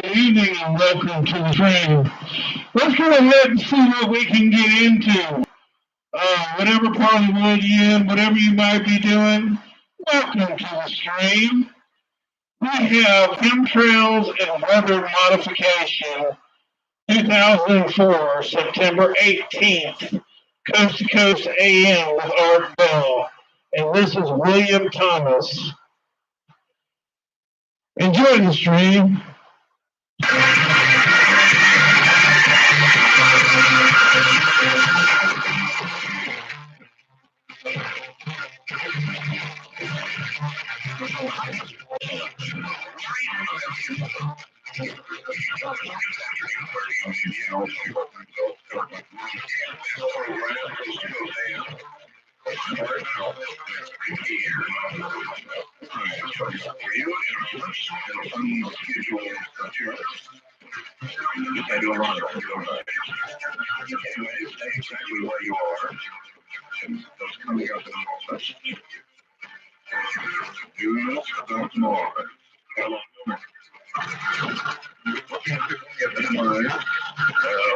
Good evening and welcome to the stream. Let's go ahead and see what we can get into. Whatever part of the world you're in, whatever you might be doing, welcome to the stream. We have chemtrails and weather modification 2004, September 18th, Coast to Coast AM with Art Bell. And this is William Thomas. Enjoy the stream. I do a lot of that, don't I? Anyway, stay exactly where you are. And those coming up in a moment. Do not stop more.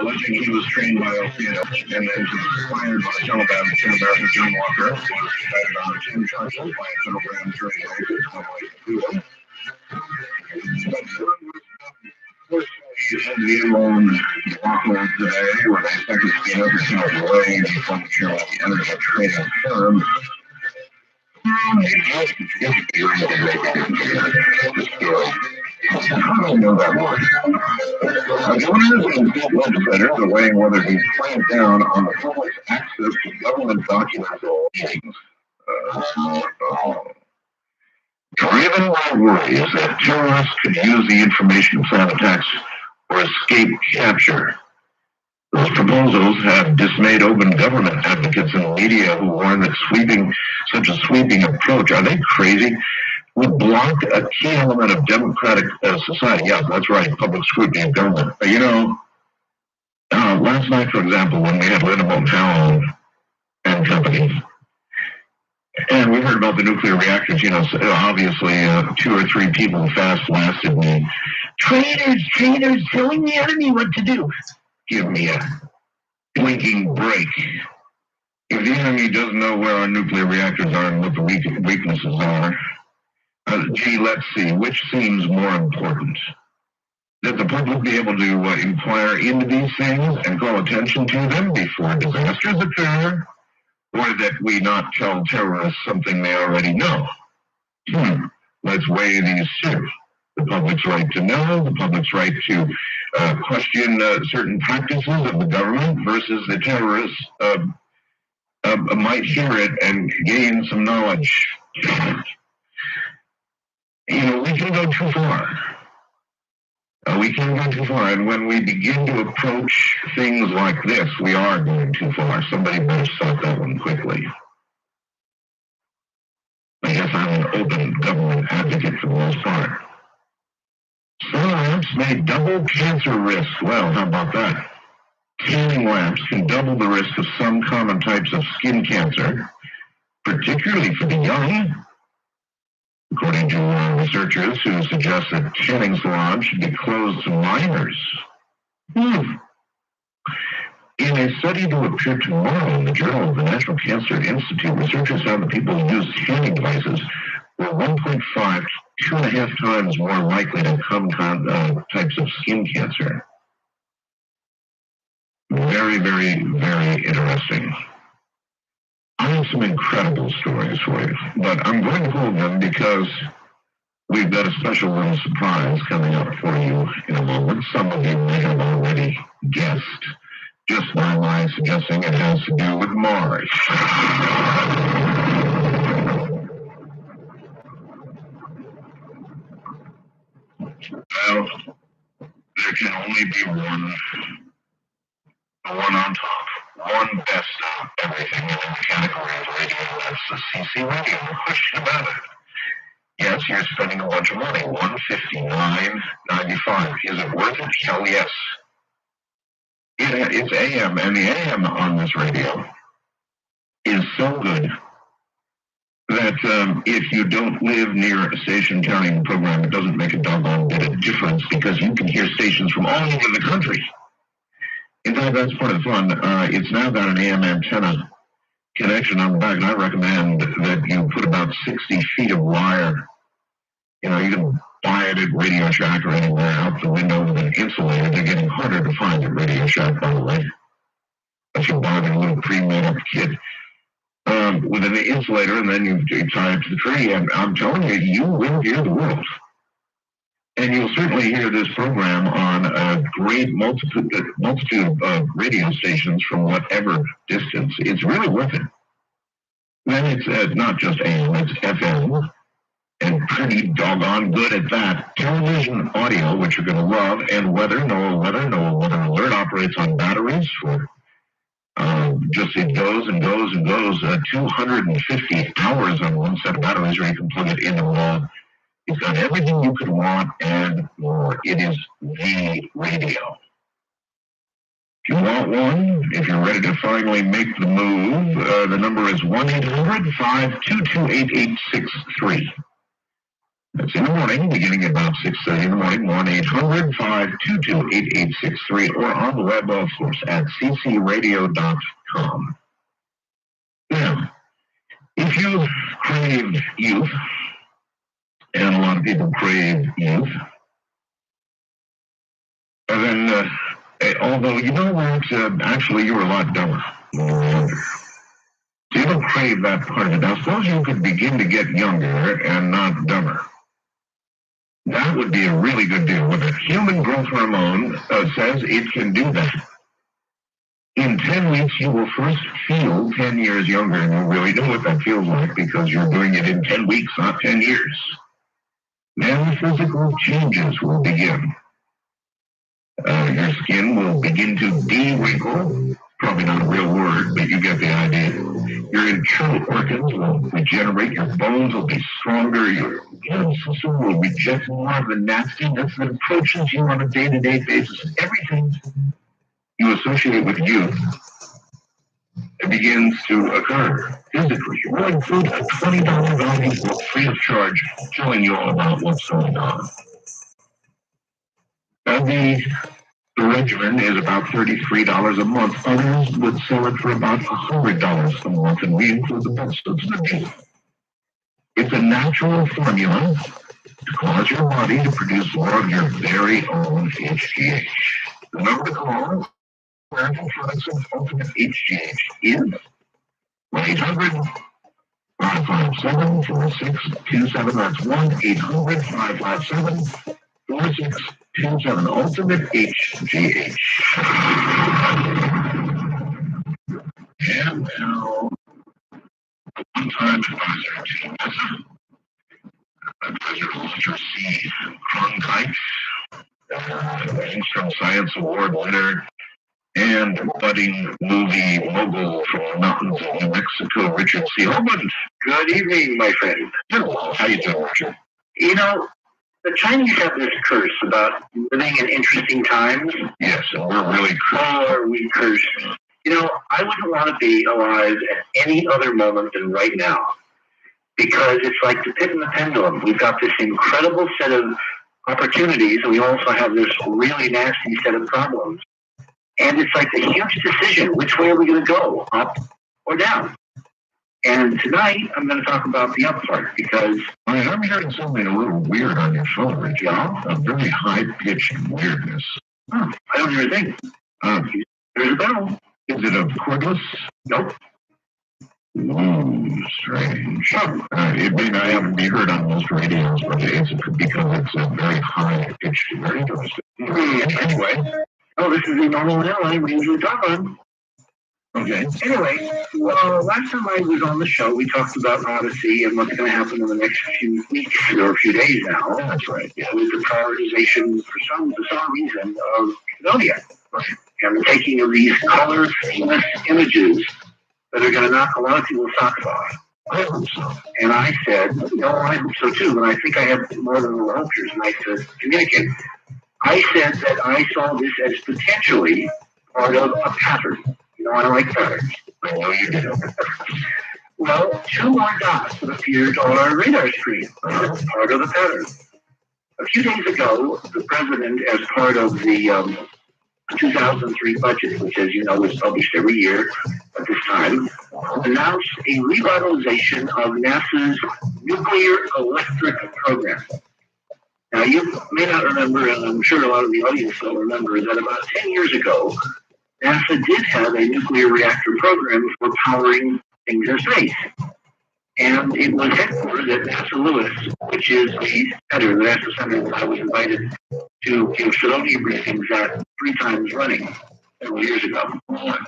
Alleging he was trained by LPS and then fired by the Taliban in American John Walker, was indicted on 10 charges by a federal grand jury in the in-lawn debacle today, where they expected to get everything out of the way before the chair of the internet trading firm. How do I know that word? Governors and state legislators are weighing whether to clamp down on the public's access to government documents or meetings. Driven by worries that terrorists could use the information to plan attacks or escape capture. Those proposals have dismayed open government advocates and media who warn that such a sweeping approach, are they crazy, would block a key element of democratic society. Yeah, that's right, public scrutiny of government. Last night, for example, when we had Linda Powell and company, and we heard about the nuclear reactors, obviously 2 or 3 people fast-blasted me. Traitors, telling the enemy what to do. Give me a blinking break. If the enemy doesn't know where our nuclear reactors are and what the weaknesses are, let's see, which seems more important? That the public be able to inquire into these things and call attention to them before disasters occur, or that we not tell terrorists something they already know? Let's weigh these two. The public's right to know, the public's right to question certain practices of the government versus the terrorists might hear it and gain some knowledge. We can go too far. We can go too far, and when we begin to approach things like this, we are going too far. Somebody better stop that one quickly. I guess I'm an open government advocate for the most part. Solar lamps may double cancer risk. Well, how about that? Tanning lamps can double the risk of some common types of skin cancer, particularly for the young, according to researchers who suggest that tanning salons should be closed to minors. In a study to appear tomorrow in the Journal of the National Cancer Institute, researchers found that people who use tanning devices were 1.5 to 2.5 times more likely to come types of skin cancer. Very, very, very interesting. I have some incredible stories for you, but I'm going to hold them because we've got a special little surprise coming up for you in a moment. Some of you may have already guessed just by my suggesting it has to do with Mars. Well, there can only be one on top, one best of everything in the category of radio. That's the CC radio, no question about it. Yes, you're spending a bunch of money, $159.95. Is it worth it? Hell yes. It's AM, and the AM on this radio is so good that if you don't live near a station carrying the program, it doesn't make a doggone bit of difference because you can hear stations from all over the country. In fact, that's part of the fun. It's now got an AM antenna connection on the back, and I recommend that you put about 60 feet of wire. You know, you can buy it at Radio Shack or anywhere out the window with an insulator. They're getting harder to find at Radio Shack, by the way. But you buy a little pre-made up kit with an insulator, and then you tie it to the tree. And I'm telling you, you will hear the world. And you'll certainly hear this program on a great multitude of radio stations from whatever distance. It's really worth it. Then it's not just AM, it's FM, and pretty doggone good at that. Television audio, which you're going to love, and weather, NOAA Weather Alert operates on batteries for just it goes and goes and goes. 250 hours on one set of batteries, or you can plug it into the wall. It's got everything you could want and more. It is the radio. If you want one, if you're ready to finally make the move, the number is 1-800-522-8863. That's in the morning, beginning at about 6:30 in the morning, 1-800-522-8863, or on the web, of course, at ccradio.com. Now, if you crave youth, and a lot of people crave youth, then, although you know what, actually you're a lot dumber when you're younger. So you don't crave that part of it. Now, suppose you could begin to get younger and not dumber. That would be a really good deal. With a human growth hormone says it can do that. In 10 weeks, you will first feel 10 years younger, and you'll really know what that feels like because you're doing it in 10 weeks, not 10 years. Then physical changes will begin. Your skin will begin to de-wrinkle. Probably not a real word, but you get the idea. Your internal organs will regenerate. Your bones will be stronger. Your immune system will reject more of the nastiness that approaches you on a day-to-day basis. Everything you associate with youth, it begins to occur physically. We'll include a $20 value book free of charge telling you all about what's going on. The regimen is about $33 a month. Others would sell it for about $100 a month, and we include the best. So it's a deal. It's a natural formula to cause your body to produce more of your very own HGH. The number to call American Products of Ultimate HGH is 1-800-557-4627. That's 1-800-557-4627. Ultimate HGH. And now, one-time advisor to NASA, Advisor Walter C. Cronkite, Mainstream Science Award winner, and budding movie mogul from the mountains of New Mexico, Richard C. Holman. Good evening, my friend. Hello. How you doing, Richard? You know, the Chinese have this curse about living in interesting times. Yes, and we're really cursed. Oh, are we cursed? You know, I wouldn't want to be alive at any other moment than right now, because it's like the pit and the pendulum. We've got this incredible set of opportunities, and we also have this really nasty set of problems. And it's like a huge decision. Which way are we going to go, up or down? And tonight, I'm going to talk about the up part, because I'm hearing something a little weird on your phone, Richard. A very high-pitched weirdness. I don't hear a thing. There's a bell. Is it a cordless? Nope. Ooh, strange. It may not have to be heard on most radios, but it's because it's a very high-pitched, very interesting. Anyway. Oh, this is the normal airline we usually talk on. Okay. Anyway, well, last time I was on the show, we talked about Odyssey and what's going to happen in the next few weeks or a few days now. That's right. Yeah, with the prioritization for some reason of Zodiac. Right. And the taking of these colorless images that are going to knock a lot of people's socks off. I hope so. And I said, no, I hope so too, but I think I have more than a little hope here tonight to communicate. I said that I saw this as potentially part of a pattern. You know, I like patterns. I know you do. Well, 2 more dots that appeared on our radar screen. That's part of the pattern. A few days ago, the president, as part of the 2003 budget, which, as you know, is published every year at this time, announced a revitalization of NASA's nuclear electric program. Now, you may not remember, and I'm sure a lot of the audience will remember, that about 10 years ago, NASA did have a nuclear reactor program for powering things in space. And it was headquartered at NASA Lewis, which is the center, the NASA center that I was invited to give Sedona briefings at 3 times running several years ago.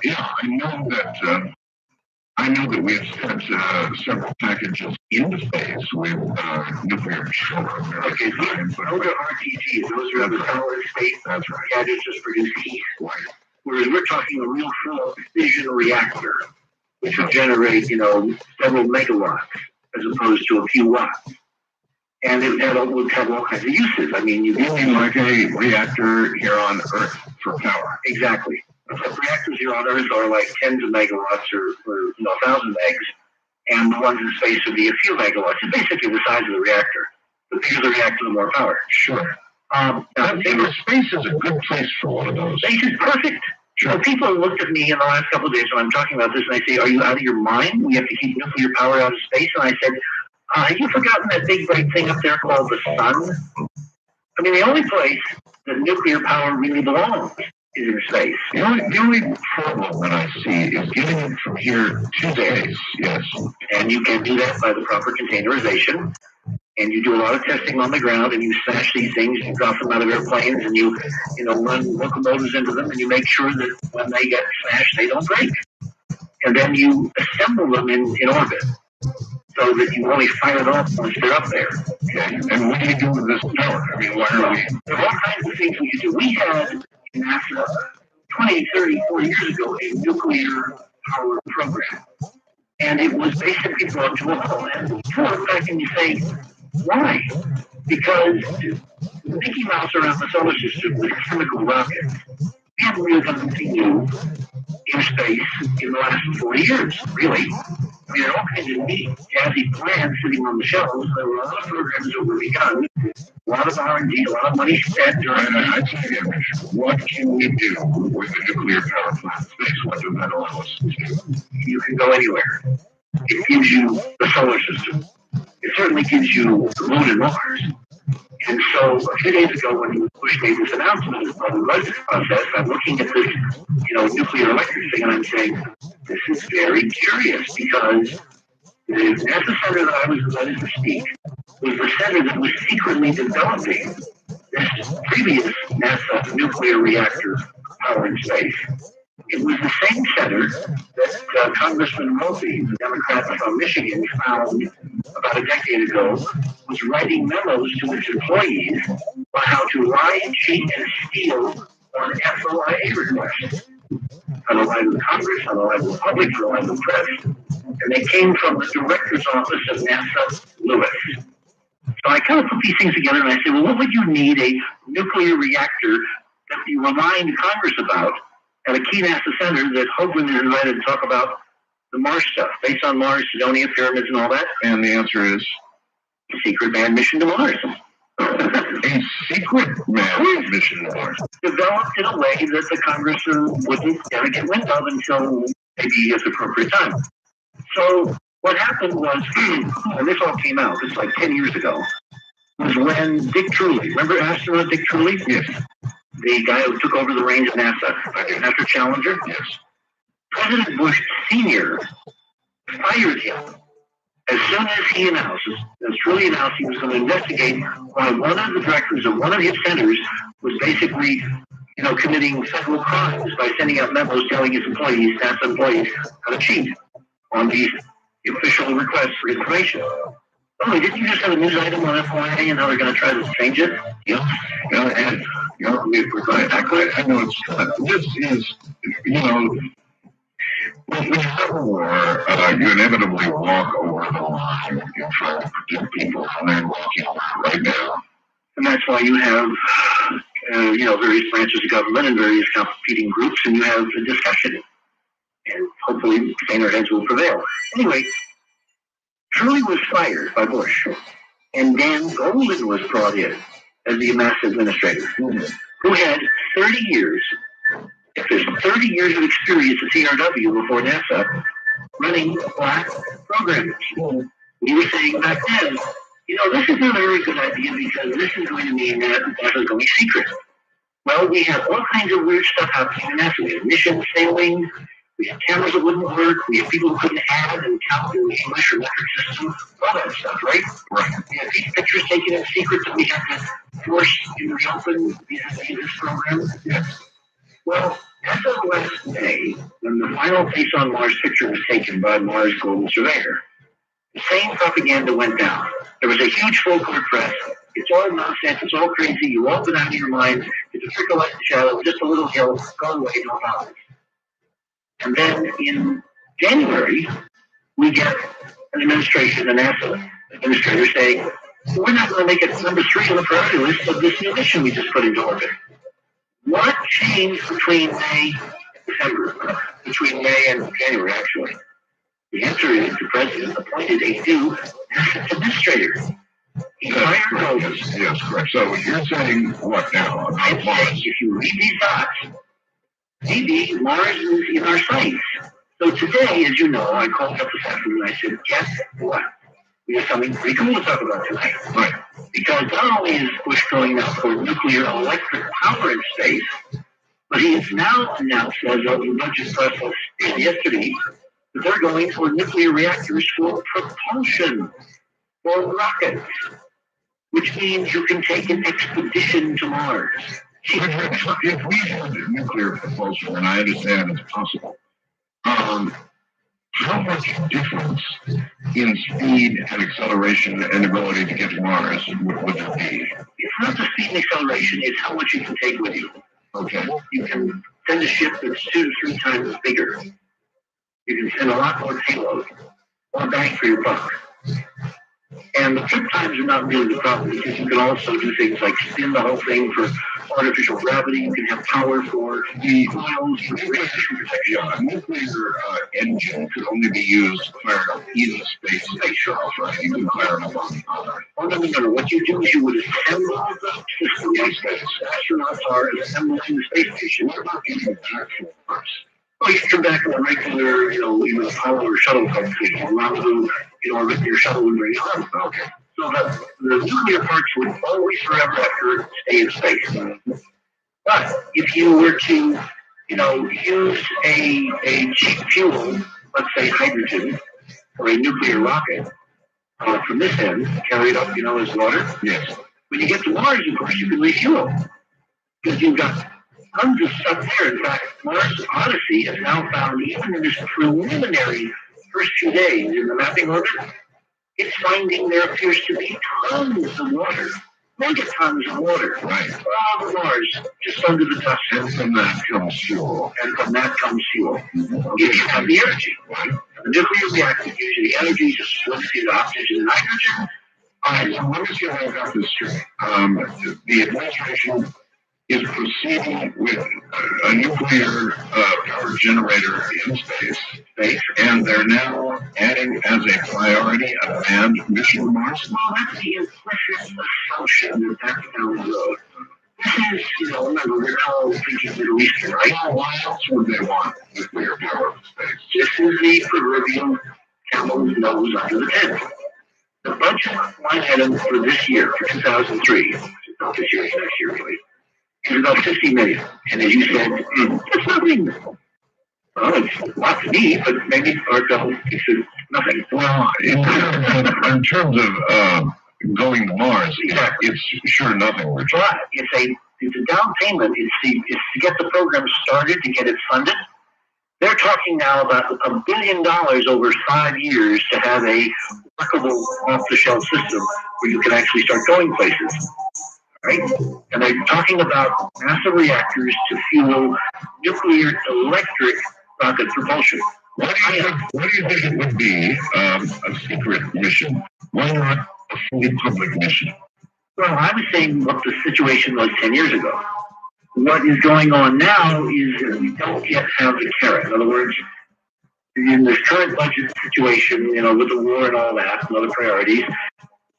Yeah, I know that we've sent several packages into space with nuclear power. Okay, those are RTGs. Those are the solid state gadgets just produce heat. Right. Whereas we're talking a real full fission reactor, which would generate, several megawatts as opposed to a few watts. And it would have all kinds of uses. I mean, you mean like a reactor here on Earth for power? Exactly. Reactors here on Earth are like tens of megawatts or 1,000 megs, and the ones in space would be a few megawatts. It's basically the size of the reactor. The bigger the reactor, the more power. Sure. Now, space is a good place for one of those. Space is perfect. Sure. So people looked at me in the last couple of days when I'm talking about this, and they say, "Are you out of your mind? We have to keep nuclear power out of space." And I said, "Have you forgotten that big bright thing up there called the sun? I mean, the only place that nuclear power really belongs is in space." The only problem that I see is getting it from here to space. Yes. And you can do that by the proper containerization. And you do a lot of testing on the ground, and you smash these things, you drop them out of airplanes, and you run locomotives into them, and you make sure that when they get smashed, they don't break. And then you assemble them in orbit, so that you only fire it off once they're up there. Okay. And what do you do with this power? I mean, why are we? There are all kinds of things we could do. We had in NASA 20, 30, 40 years ago a nuclear power program. And it was basically brought to a halt. And you look back and you say, why? Because Mickey Mouse around the solar system with chemical rockets, we haven't really done anything new in space in the last 40 years, really. I mean, there are all kinds of neat, jazzy plans sitting on the shelves. There were a lot of programs that were begun, a lot of R&D, a lot of money spent during that. I tell you, what can we do with the nuclear power plant space? What does that allow us to do? You can go anywhere. It gives you the solar system. It certainly gives you the moon and Mars. And so a few days ago when Bush made this announcement of the budget process, I'm looking at this, nuclear electric thing, and I'm saying, this is very curious because the NASA center that I was invited to speak was the center that was secretly developing this previous NASA nuclear reactor power in space. It was the same center that Congressman Murphy, the Democrat from Michigan, found about a decade ago, was writing memos to its employees on how to lie, cheat, and steal on FOIA requests. On the line of the Congress, on the line of the public, on the line of the press. And they came from the director's office of NASA Lewis. So I kind of put these things together and I said, well, what would you need a nuclear reactor that you remind Congress about at a key NASA center that Hoagland is invited to talk about the Mars stuff, based on Mars, Sidonia pyramids, and all that? And the answer is? A secret manned mission to Mars. A secret manned mission to Mars. Developed in a way that the congressman wouldn't ever get wind of until maybe at the appropriate time. So what happened was, and this all came out, it's like 10 years ago, was when Dick Truly, remember astronaut Dick Truly? Yes. The guy who took over the reins of NASA after Challenger? Yes. President Bush Sr. fired him as soon as he announced, as Truly announced he was going to investigate why one of the directors of one of his centers was basically, committing federal crimes by sending out memos telling his employees, NASA employees, how to cheat on these official requests for information. Oh, didn't you just have a news item on FYA and now they're going to try to change it? I know it's this is, when you have a war, you inevitably walk over the line in trying to protect people, and they're walking over right now. And that's why you have, various branches of government and various competing groups, and you have a discussion. And hopefully, saner heads will prevail. Anyway, Truly was fired by Bush, and Dan Golden was brought in. as the mass administrator, who had 30 years, if there's 30 years of experience at CRW before NASA, running black programs. We were saying back then, this is not a very good idea because this is going to mean that NASA is going to be secret. Well, we have all kinds of weird stuff happening in NASA. We have missions failing. We have cameras that wouldn't work. We have people who couldn't add and count in the English or metric system. All that stuff, right? Right. We have these pictures taken in secret that we have to force in the open via this program. Yes. Well, as of last May, when the final Face on Mars picture was taken by Mars Global Surveyor, the same propaganda went down. There was a huge full court press. It's all nonsense. It's all crazy. You all been out of your mind. It's a trickle like the shadow, just a little hill. Go away, no problem. And then in January, we get an administration, a NASA administrator saying, we're not going to make it number 3 on the priority list of this new mission we just put into orbit. What changed between May and December? Between May and January, actually. The answer is the president appointed a new NASA administrator. He fired all this. Yes, correct. So you're saying what now? I'm saying if you read these dots, maybe Mars is in our sights. So today, as you know, I called up this afternoon and I said, guess what? We have something pretty cool to talk about tonight. Right. Because not only is Bush going out for nuclear electric power in space, but he has now announced, as of the budget process yesterday, that they're going for nuclear reactors for propulsion, for rockets, which means you can take an expedition to Mars. If we had nuclear propulsion, and I understand it's possible, how much difference in speed and acceleration and ability to get to Mars would there be? It's not the speed and acceleration, it's how much you can take with you. Okay. You can send a ship that's 2 to 3 times bigger. You can send a lot more payload, more bang for your buck. And the trip times are not really the problem because you can also do things like spin the whole thing for artificial gravity. You can have power for the coils, for radiation protection. A nuclear engine could only be used fired up in space shuttles, right? You can fire it up on Earth. Oh, no. What you do is you would assemble the system in space. Astronauts are assembling the space station. What about getting the actual parts? Oh, you can come back on a regular, even Apollo or shuttle type thing. Allow orbit your shuttle and bring it home. Okay. So the nuclear parts would always forever after stay in space. But if you were to, use a cheap fuel, let's say hydrogen, or a nuclear rocket, from this end, carry it up, as water. Yes. When you get to Mars, of course, you can refuel. Because you've got tons of stuff there. In fact, Mars Odyssey has now found, even in this preliminary first few days in the mapping orbit, it's finding there appears to be tons of water. Megatons of water. Right. All over Mars, just under the dust. And from that comes fuel. Mm-hmm. If you have the energy. Right. The nuclear reactor uses the energy to split the oxygen and nitrogen. All right, so let me see if I got this straight. The administration is proceeding with a nuclear power generator in space, and they're now adding as a priority a manned mission to Mars. Well, that's the implicit assumption that that's down the road. This is, remember, we're now thinking Middle Eastern, right? Well, why else would they want nuclear power in space? This is the proverbial camel's nose under the tent. The budget line item for this year, for 2003, not this year, it's next year, really, is about $50 million. And as you said, that's nothing. Well, it's a lot to me, but maybe it's nothing. Well, in terms of going to Mars, it's sure nothing. We're trying. It's a down payment. It's to get the program started, to get it funded. They're talking now about $1 billion over 5 years to have a workable off-the-shelf system where you can actually start going places. Right? And they're talking about massive reactors to fuel nuclear electric rocket propulsion. What do you think it would be a secret mission? Why not a fully public mission? Well, I was saying what the situation was 10 years ago. What is going on now is that we don't yet have the carrot. In other words, in this current budget situation, with the war and all that, and other priorities,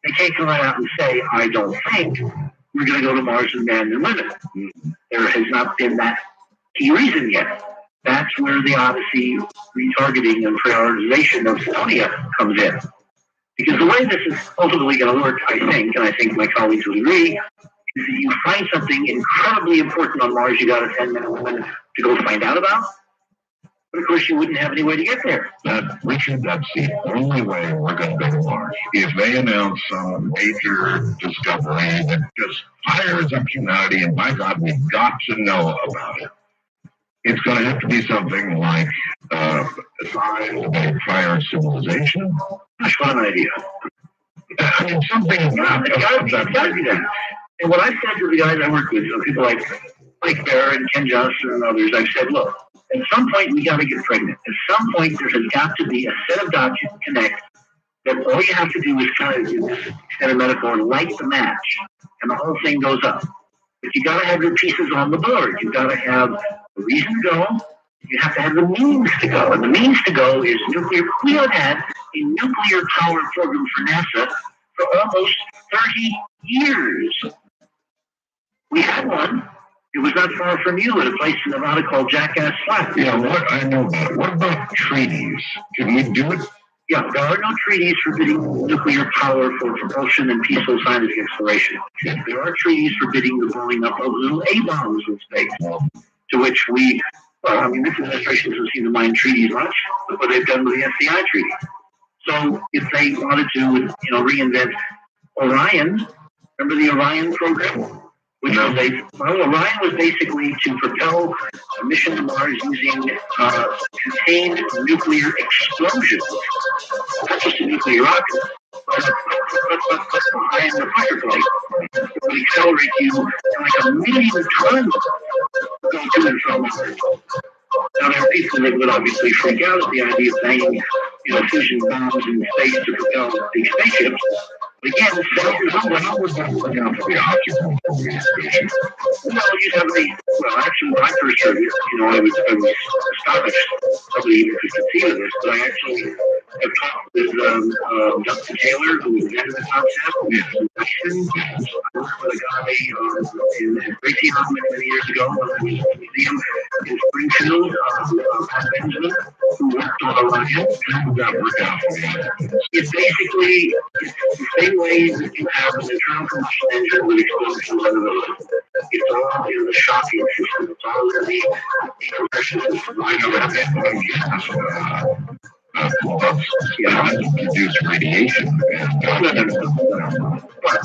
they can't come right out and say, I don't think we're going to go to Mars with men and women. There has not been that key reason yet. That's where the Odyssey retargeting and prioritization of Sonia comes in. Because the way this is ultimately going to work, I think, and I think my colleagues would agree, is that you find something incredibly important on Mars you got to send men and women to go find out about. But of course, you wouldn't have any way to get there. Richard, that's the only way we're going to go to Mars. If they announce some major discovery that just fires up humanity, and by God, we've got to know about it, it's going to have to be something like a sign of a prior civilization. Gosh, what an idea. I mean, something about that. And what I've said to the guys I work with, people like Bear and Ken Johnson and others, I've said, look, at some point we got to get pregnant. At some point there has got to be a set of dots you can connect that all you have to do is kind of do this extended metaphor, light the match, and the whole thing goes up. But you got to have your pieces on the board. You got to have a reason to go. You have to have the means to go. And the means to go is nuclear. We have had a nuclear power program for NASA for almost 30 years. We had one. It was not far from you at a place in Nevada called Jackass Flat. Yeah, what I know about it. What about treaties? Can we do it? Yeah, there are no treaties forbidding nuclear power for propulsion and peaceful scientific exploration. There are treaties forbidding the blowing up of little A-bombs in space, to which we, well, I mean, this administration doesn't seem to mind treaties much. Look what they've done with the SCI treaty. So if they wanted to, reinvent Orion, remember the Orion program? Orion was basically to propel a mission to Mars using contained nuclear explosions, not just a nuclear rocket, but behind the fire plate. It would accelerate you like 1 million tons going to and from Mars. Now, there are people that would obviously freak out at the idea of banging, fusion bombs in space to propel big spaceships. But again, this is how would that work out for the occupant of the station? Well, you'd have actually, when I first heard it, I was astonished. Somebody even could conceive of this, but I actually have talked with Dr. Taylor, who invented the concept. I worked with a guy in Raytheon many years ago when I was in the museum in Springfield, Pat Benjamin, who worked on Orion. How would that work out for you? It's basically the same way that you have an internal combustion engine with explosions under the hood. It's all in the shocking system. It's all in the compression system. I know that produce radiation. But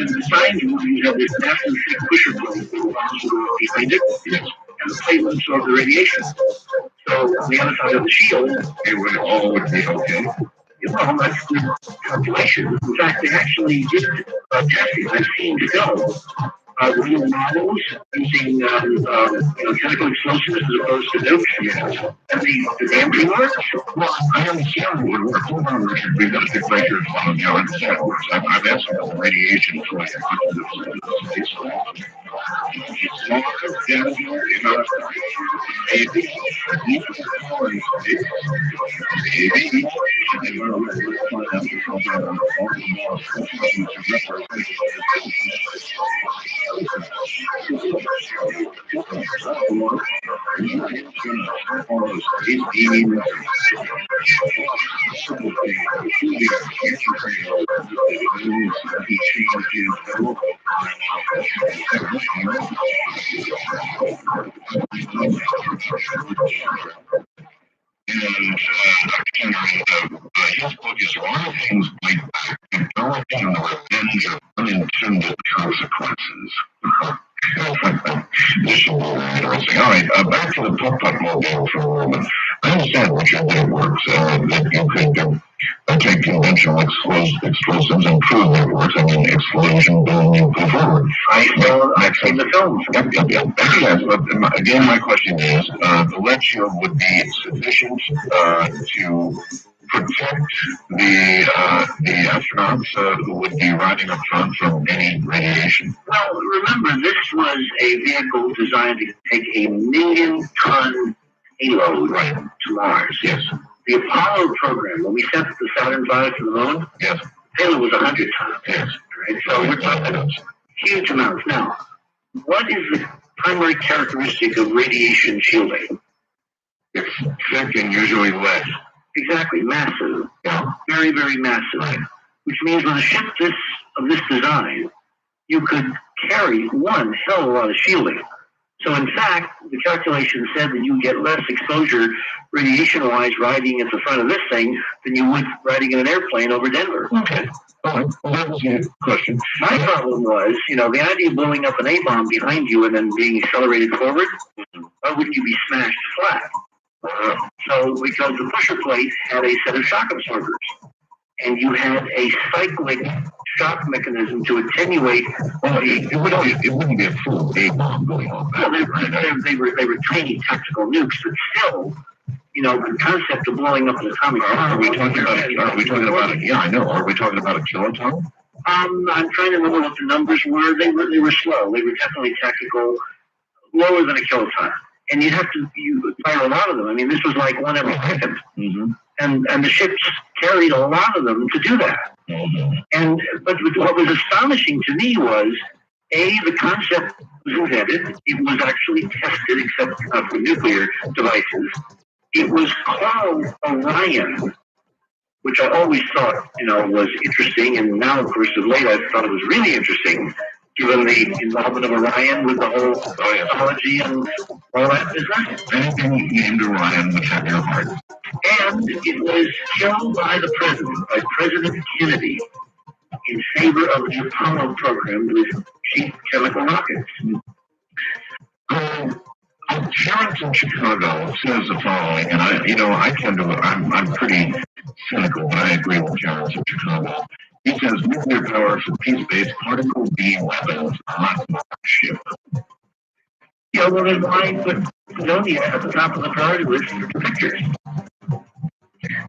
inside you have this massive thick pusher plate that bombs go behind it, and the plate will absorb the radiation. So on the other side of the shield, it would all be okay. Well, that's good calculation. In fact, they actually did testing. I've seen to go. Real models using chemical explosives as opposed to nukes. And the damn thing works. Well, I understand it would work. Hold on, Richard. We've got to get right here to follow you. I understand it works. I've asked about the radiation for like And Dr. Kenner, his book is a lot of things like developing the revenge of unintended consequences. This is interesting. All right, back to the putt-putt mobile for a moment. I understand, Richard, that it works, that you could take conventional explosives and prove that it works. I mean, explosion, boom, you go forward. I've seen the films. Yep. Yes, but again, my question is, the lead shield would be sufficient to protect the astronauts who would be riding up front from any radiation? Well, remember, this was a vehicle designed to take a 1 million-ton payload to Mars. Yes. The Apollo program, when we sent the Saturn V to the moon, yes, payload was 100 tons. Yes. Right? So we're talking Huge amounts. Now, what is the primary characteristic of radiation shielding? It's thick and usually lead. Exactly, massive. Yeah. Very, very massive. Right. Which means with a ship of this design, you could carry one hell of a lot of shielding. So in fact, the calculation said that you get less exposure radiation-wise riding at the front of this thing than you would riding in an airplane over Denver. Okay. All right. Well, that was a good question. My problem was, the idea of blowing up an A-bomb behind you and then being accelerated forward, why wouldn't you be smashed flat? So because the pusher plate had a set of shock absorbers, and you had a cyclic shock mechanism to attenuate. Well, it wouldn't be a full A-bomb going on. Well, they were tiny tactical nukes, but still, the concept of blowing up an atomic bomb. Are we talking about it? Yeah, I know. Are we talking about a kiloton? I'm trying to remember what the numbers were. They were slow. They were definitely tactical, lower than a kiloton. And you fire a lot of them. I mean, this was like one every second. Mm-hmm. And the ships carried a lot of them to do that. Mm-hmm. But what was astonishing to me was, the concept was invented. It was actually tested, except not for nuclear devices. It was called Orion, which I always thought, was interesting. And now, of course, of late, I thought it was really interesting, given the involvement of Orion with the whole technology and all that business. Anything named Orion would have your heart. And it was killed by the president, by President Kennedy, in favor of the Apollo program with cheap chemical rockets. Terrence in Chicago says the following, and I'm pretty cynical, but I agree with Terrence in Chicago. He says nuclear power for peace-based particle beam weapons, not ship. Yeah, well, then why put Sonia at the top of the priority list for pictures?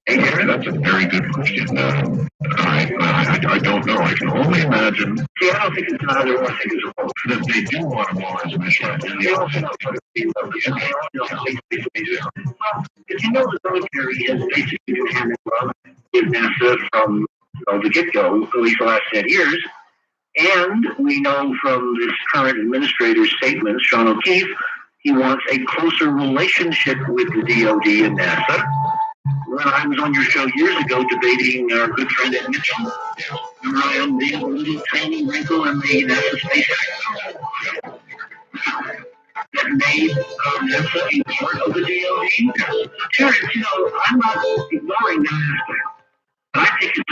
Hey, Harry, that's a very good question. I don't know. I can only imagine. See, I don't think it's an either or. I think it's a both. That they do want to blow his mission. And they also know what it's well, if you know the military has basically been hand in glove with NASA from the get-go, at least the last 10 years, and we know from this current administrator's statements, Sean O'Keefe, he wants a closer relationship with the DoD and NASA. When I was on your show years ago debating our good friend Ed Mitchell, around the little tiny wrinkle in the NASA Space Act that made NASA a part of the DoD. Terrence, I'm not ignoring that aspect. But I think it's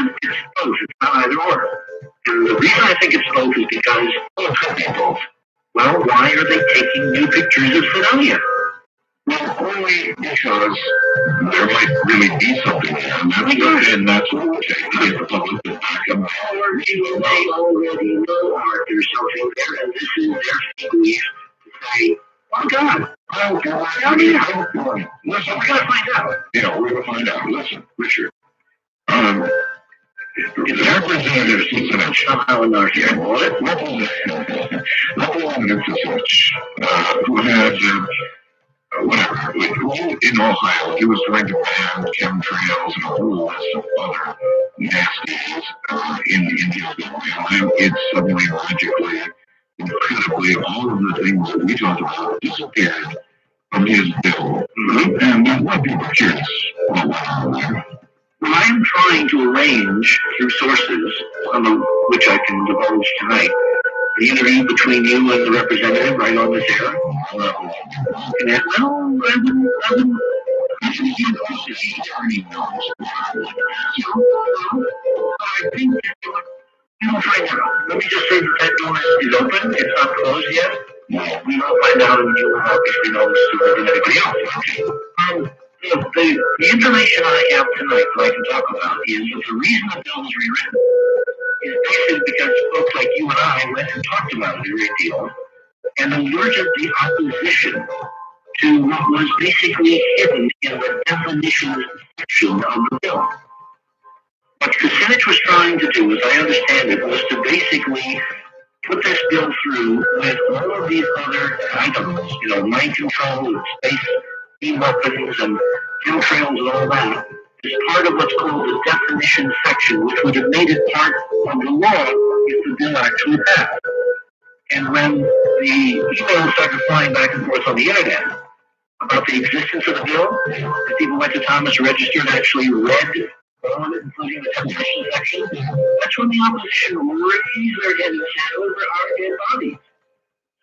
both. It's not either or. And the reason I think it's both is because, it could be both. Well, why are they taking new pictures of Sidonia? Well, only because there might really be something there, and that's what we're taking to get the public to back up. Or people may already know there's something there, and this is their belief to say, oh God, listen, we gotta find out. Yeah, we're gonna find out. Listen, Richard. Representative Cincinnati, somehow in North Carolina, Representative Cincinnati, who had whatever, in Ohio, he was trying to ban chemtrails and a whole list of other nasties in his bill. And it suddenly, logically, incredibly, all of the things that we talked about disappeared from his bill. And a lot of people are curious about what happened. Well, I am trying to arrange through sources, some of which I can divulge tonight, the interview between you and the representative right on this air. And that, I wouldn't. He already knows. I think we will find out. Let me just say that door is open. It's not closed yet. We will find out, and you will obviously know sooner than anybody else. The information I have tonight that I can talk about is that the reason the bill was rewritten is basically because folks like you and I went and talked about it a great deal, and alerted the opposition to what was basically hidden in the definitions section of the bill. What Kucinich was trying to do, as I understand it, was to basically put this bill through with all of these other items, mind control and space beam weapons and chemtrails and all that, as part of what's called the definition section, which would have made it part of the law if the bill actually passed. And when the emails started flying back and forth on the internet about the existence of the bill, the people went to Thomas Register and actually read all of it, including the definition section. That's when the opposition raised their head and said, over our dead bodies.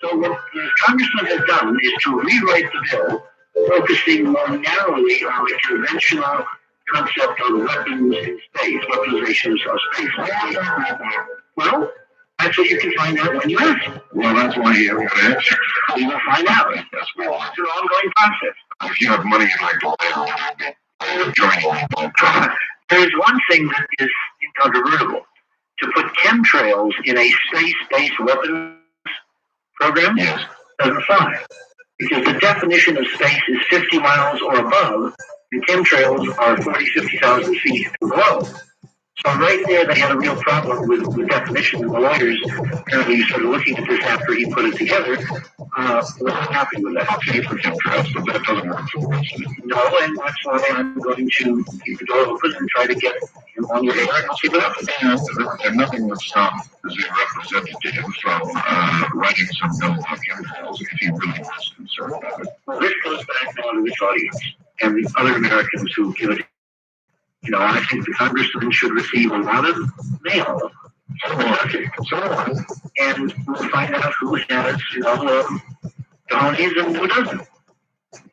So what the congressman has done is to rewrite the bill, focusing more narrowly on the conventional concept of weapons in space, weaponizations of space. Well, that's what you can find out when you ask. Well, that's why you have an answer. You will find out. That's It's an ongoing process. If you have money you'd like to lay joining. There's one thing that is incontrovertible. To put chemtrails in a space-based weapons program doesn't fly. Because the definition of space is 50 miles or above, and chemtrails are 40, 50,000 feet below. So right there, they had a real problem with the definition. The lawyers apparently started looking at this after he put it together. Wasn't happy with that. Okay, for chemtrails, but that doesn't work for us. No, and that's why I'm going to keep the door open and try to get him on your radar and see what happens. And nothing would stop the representative from writing some bill on chemtrails if he really was concerned about it. Well, this goes back now to this audience and the other Americans who give it. You know, I think the congressman should receive a lot of mail. And we'll find out who has, donnies and who doesn't.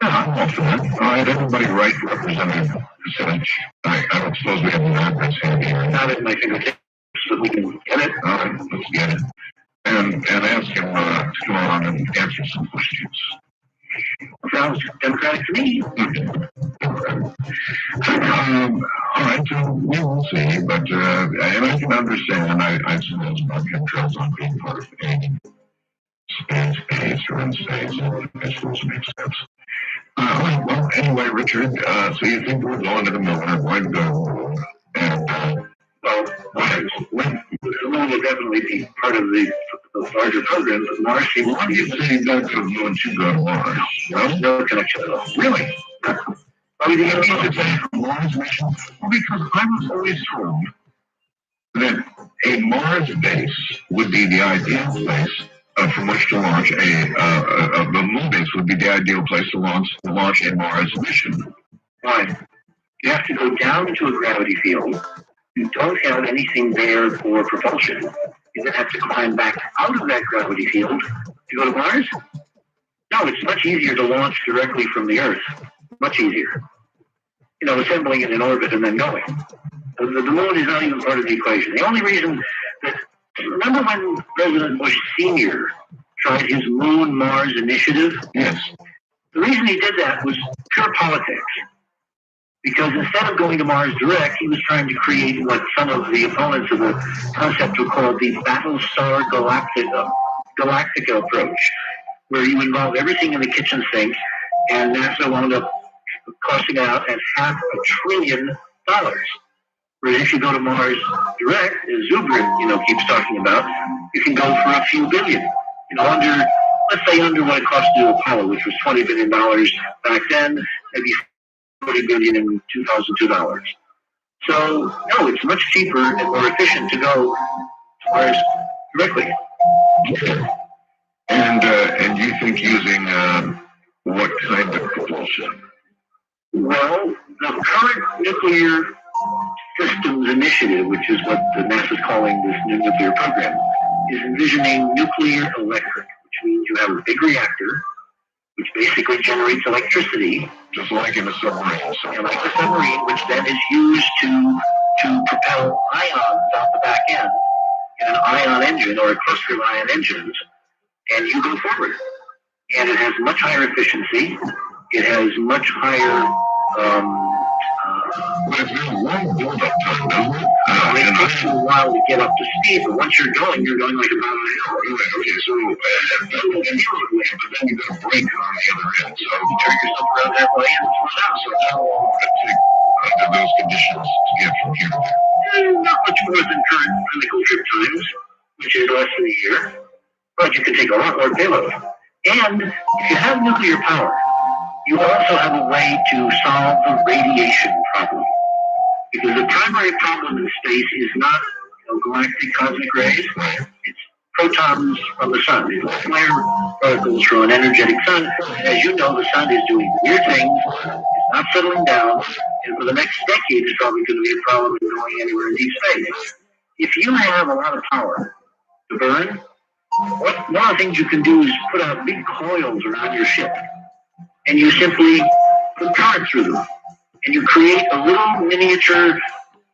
Yeah, I'm all for that. All right, everybody write Representative Percentage. I don't suppose we have an address handy here. Not at my fingertips, but we can get it. All right, let's get it. And ask him to come on and answer some questions. Sounds democratic to me. All right, so we will see, but and I can understand. I've seen those about chemtrails on being part of any space or in space, and I suppose it makes sense. Well, anyway, Richard, so you think we're going to the moon, or going to go to the moon, and when the moon will definitely be part of the larger program, but Mars seems why do you say go to the moon should go to Mars? No connection at all. Really? I mean, you mean to say a Mars mission? Well, because I was always told that a Mars base would be the ideal place from which to launch the moon base would be the ideal place to launch a Mars mission. Why? You have to go down into a gravity field. You don't have anything there for propulsion. You then have to climb back out of that gravity field to go to Mars? No, it's much easier to launch directly from the Earth. Much easier. Assembling it in orbit and then going. The moon is not even part of the equation. The only reason that... Remember when President Bush Sr. tried his Moon-Mars initiative? Yes. The reason he did that was pure politics. Because instead of going to Mars direct, he was trying to create what some of the opponents of the concept would call the Battlestar Galactica approach, where you involve everything in the kitchen sink, and NASA wound up costing out at $500 billion. Whereas if you go to Mars direct, as Zubrin, keeps talking about, you can go for a few billion. Let's say under what it cost to do Apollo, which was $20 billion back then, maybe $40 billion in 2002. So no, it's much cheaper and more efficient to go to Mars directly. Okay. And you think using what kind of propulsion? Well, the current nuclear systems initiative, which is what the NASA's calling this new nuclear program, is envisioning nuclear electric, which means you have a big reactor, which basically generates electricity, just like in a submarine. And like a submarine, which then is used to propel ions out the back end in an ion engine or a cluster of ion engines, and you go forward. And it has much higher efficiency. It has much higher but it's been a long build-up time, doesn't it? It takes you a while to get up to speed, but once you're going like about an hour. Okay, so but then you got a break on the other end, so you turn yourself around halfway and slow down. So how long would it take under those conditions to get from here to there? Not much more than current clinical trip times, which is less than a year, but you can take a lot more payload. And if you have nuclear power, you also have a way to solve the radiation problem. Because the primary problem in space is not galactic cosmic rays. It's protons from the sun. These little flare particles from an energetic sun. And as you know, the sun is doing weird things. It's not settling down. And for the next decade, it's probably going to be a problem in going anywhere in deep space. If you have a lot of power to burn, one of the things you can do is put out big coils around your ship. And you simply put current through them. And you create a little miniature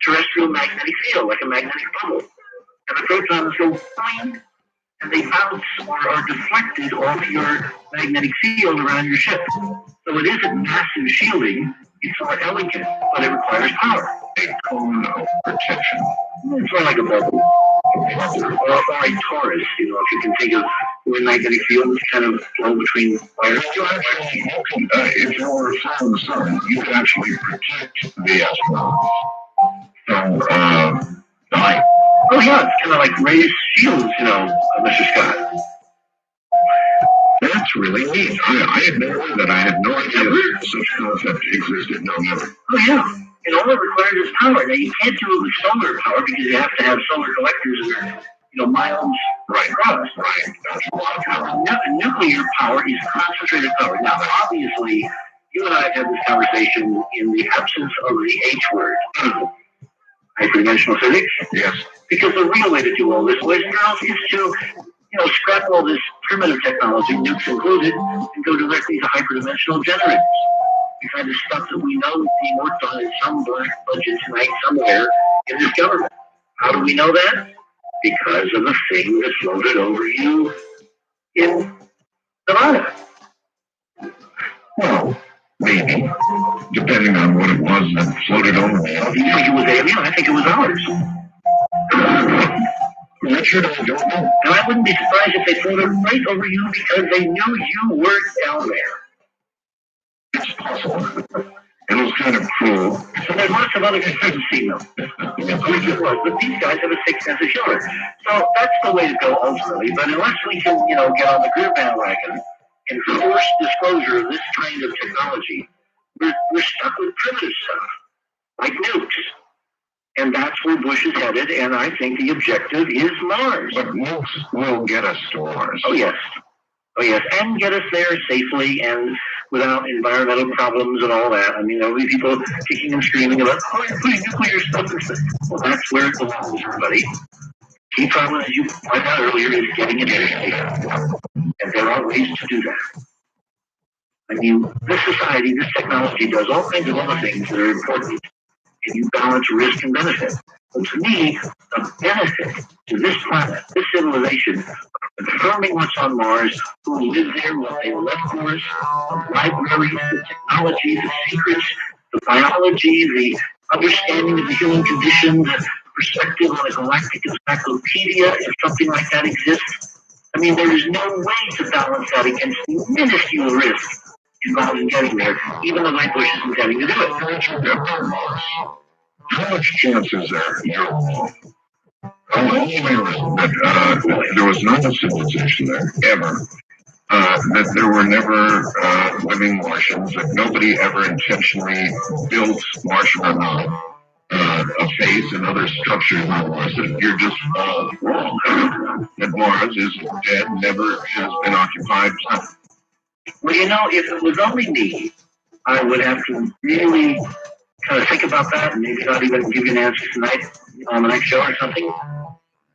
terrestrial magnetic field, like a magnetic bubble. And the protons go boing, and they bounce or are deflected off your magnetic field around your ship. So it isn't massive shielding, it's more elegant, but it requires power. A cone of protection. It's more like a bubble. Or a torus, if you can think of where magnetic fields kind of flow between wires. If you were from the sun, you could actually protect the astronauts from dying. Oh yeah, it's kind of like raised shields, Mr. Scott. That's really neat. I had never heard that. I had no idea that such concept existed. No, never. Oh yeah. And all it requires is power. Now you can't do it with solar power because you have to have solar collectors that are, miles across. Right. That's a lot of power. Nuclear power is concentrated power. Now, obviously, you and I have had this conversation in the absence of the H word, hyperdimensional physics. Yes. Because the real way to do all this, boys and girls, is to scrap all this primitive technology, nukes included, and go directly to hyperdimensional generators. The kind of stuff that we know is being worked on in some black budget tonight somewhere in this government. How do we know that? Because of the thing that floated over you in Nevada. Well, maybe. Depending on what it was that floated over me. Do you think it was alien? I think it was ours. Richard, I don't know. And I wouldn't be surprised if they floated right over you because they knew you weren't down there. It's possible. It was kind of cruel. And there's lots of other people who've seen them. Of course it was, but these guys have a sixth sense of humor. So that's the way to go ultimately. But unless we can, get on the grid bandwagon and force disclosure of this kind of technology, we're stuck with primitive stuff, like nukes. And that's where Bush is headed, and I think the objective is Mars. But nukes will get us to Mars. Oh, yes, and get us there safely and without environmental problems and all that. I mean, there'll be people kicking and screaming about, you're putting nuclear stuff in space. Well, that's where it belongs, everybody. Key problem, as you pointed out earlier, is getting it in space. And there are ways to do that. I mean, this society, this technology does all kinds of other things that are important. And you balance risk and benefit. But to me, the benefit to this planet, this civilization, confirming what's on Mars, who live there, what they left for us, the libraries, the technology, the secrets, the biology, the understanding of the human condition, the perspective on a galactic encyclopedia, if something like that exists. I mean, there is no way to balance that against the minuscule risk involved in getting there, even though Bush is intending to do it. How much chance is there you're wrong? That there was no civilization there, ever. That there were never living Martians, that nobody ever intentionally built Martian or not, a face and other structures on Mars, that you're just all wrong. That Mars is dead, never has been occupied planet. Well, if it was only me, I would have to really kind of think about that and maybe not even give you an answer tonight on the next show or something.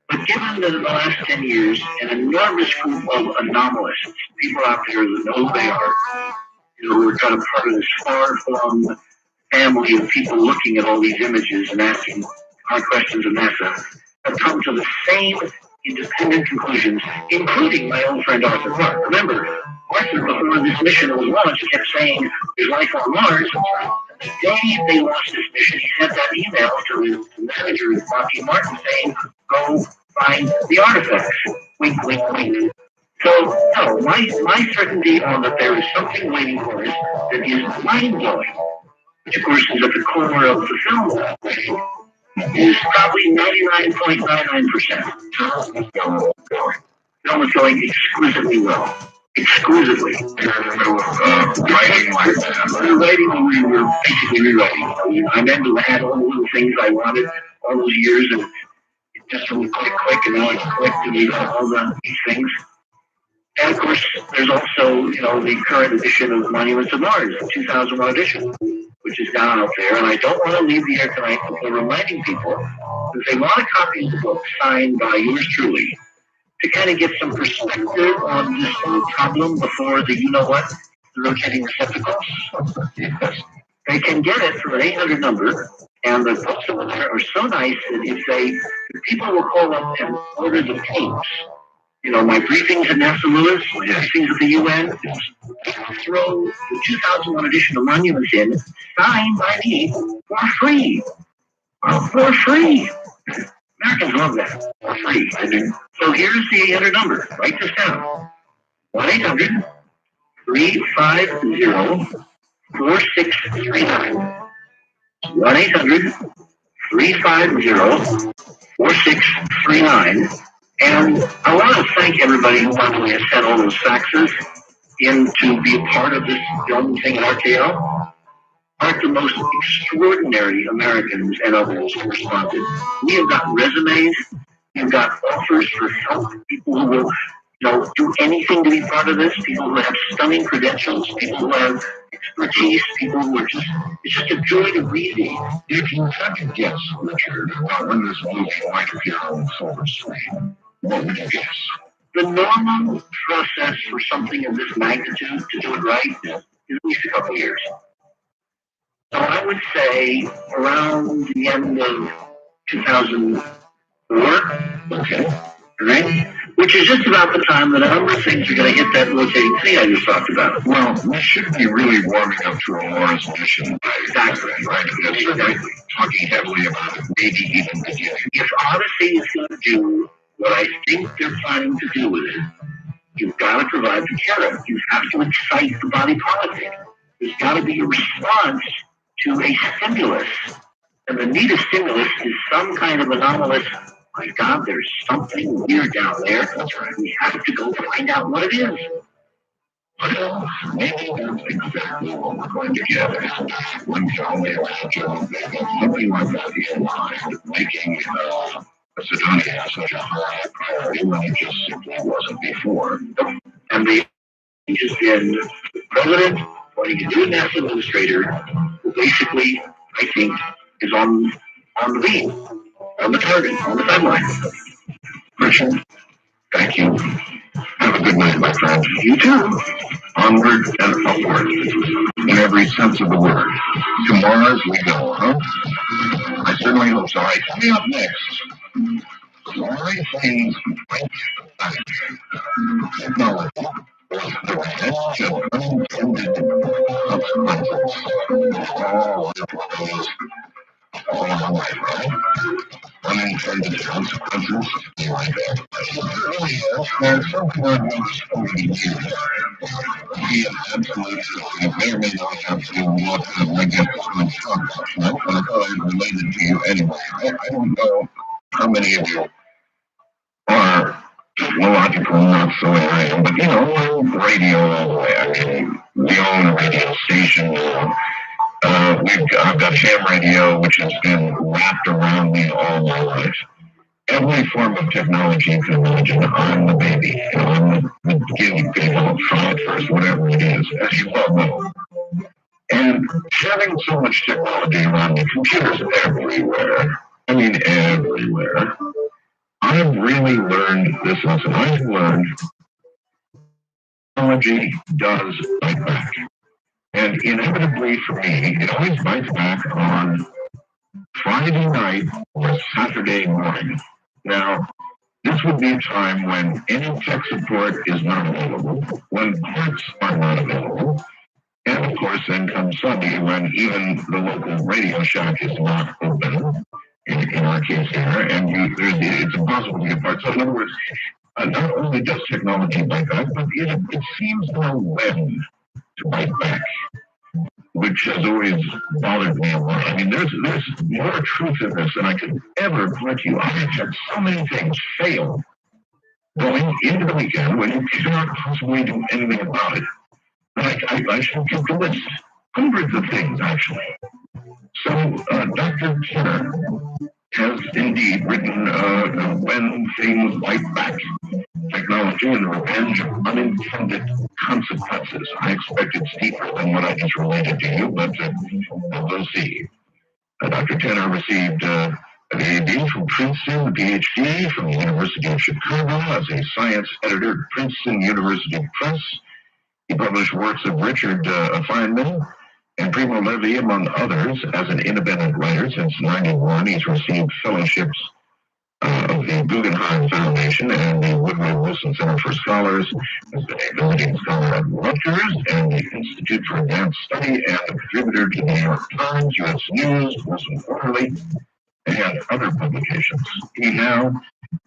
But given that in the last 10 years, an enormous group of anomalists, people out there that know who they are, who are kind of part of this far-flung family of people looking at all these images and asking hard questions of NASA, have come to the same independent conclusions, including my old friend Arthur Clarke. Remember, Arthur, before this mission was launched, kept saying there's life on Mars. The day they launched this mission, he sent that email to his manager, Lockheed Martin, saying, go find the artifacts. Wink, wink, wink. So, no, my certainty on that there is something waiting for us that is mind-blowing, which of course is at the core of the film, is probably 99.99%. Film is going exquisitely well. Exquisitely. You're in the middle of writing like that. We were basically rewriting. I meant to add all the little things I wanted all those years, and just from click, and now it's click, and you got all these things. And of course, there's also, the current edition of Monuments of Mars, the 2001 edition, which is down out there. And I don't want to leave the air tonight without reminding people, if they want a copy of the book signed by yours truly, to kind of get some perspective on this whole problem before the the rotating receptacles. Yes. They can get it from an 800 number, and the books over there are so nice that if people will call up and order the tapes, my briefings at NASA Lewis, my briefings at the UN, throw the 2001 edition of Monuments in, signed by me for free. For free. Americans love that. For free. I do. So here's the 800 number. Write this down. 1-800-350-4639. 1-800-350-4639. And I want to thank everybody who, by the way, has sent all those faxes in to be a part of this young thing at RKL. Aren't the most extraordinary Americans and others who responded. We have got resumes, we've got offers for help, people who will do anything to be part of this, people who have stunning credentials, people who have expertise, people who are it's just a joy to read these. If you had to guess, Richard, about when this movie might appear on the silver screen, what would you guess? The normal process for something of this magnitude to do it right is at least a couple of years. So I would say around the end of 2004, okay, right? Which is just about the time that a number of things are going to hit that rotating thing I just talked about. Well, we should be really warming up to a Mars mission. Exactly. Right? Exactly. Talking heavily about it, maybe even beginning. If Odyssey is going to do what I think they're planning to do with it, you've got to provide the carrot. You have to excite the body politic. There's got to be a response to a stimulus. And the need of stimulus is some kind of anomalous, my God, there's something weird down there. That's right. We have to go find out what it is. Well, maybe that's exactly what we're going to get. One can only imagine something like that in mind, making Sidonia such a high priority when it just simply wasn't before. And they just been the president, appointing a new NASA administrator, who basically, I think, is on the beam, on the target, on the timeline. Richard, thank you. Have a good night, my friend. You too. Onward and upward, in every sense of the word. To Mars we go, huh? I certainly hope so. All right, coming up next, why things break back. Technology was the best of unintended consequences. All it was all my life, right? Unintended consequences, you like that. It really is, and something I've noticed over the years. Be an absolute truth. It may or may not have to do with what my guest is going to talk about tonight, but I thought I'd relate it to you anyway. I don't know how many of you are technological, not so I am, but we're radio all the way. I mean, we own a radio station. I've got ham radio, which has been wrapped around me all my life. Every form of technology you can imagine, I'm the baby. I'm the guinea pig. I'll try it first, whatever it is, as you well know. And having so much technology around me, computers everywhere. I mean, everywhere. I've really learned this lesson. I've learned technology does bite back. And inevitably for me, it always bites back on Friday night or Saturday morning. Now, this would be a time when any tech support is not available, when parts are not available, and of course then comes Sunday when even the local Radio Shack is not open, in our case here, and it's impossible to get parts. So in other words, not only does technology bite back, but it seems to know when to bite back, which has always bothered me a lot. I mean, there's more truth in this than I could ever put you. I have had so many things fail going into the weekend when you cannot possibly do anything about it. I should give the list. Hundreds of things, actually. So, Dr. Kenner, has indeed written when things bite back. Technology and the revenge of unintended consequences. I expected steeper than what I just related to you, but we'll see. Dr. Tanner received an AD from Princeton, a PhD from the University of Chicago as a science editor at Princeton University Press. He published works of Richard Feynman and Primo Levi, among others, as an independent writer. Since '91, he's received fellowships of the Guggenheim Foundation and the Woodrow Wilson Center for Scholars, has been a visiting scholar at Rutgers and the Institute for Advanced Study, and a contributor to the New York Times, U.S. News, Wilson Quarterly, and other publications. He now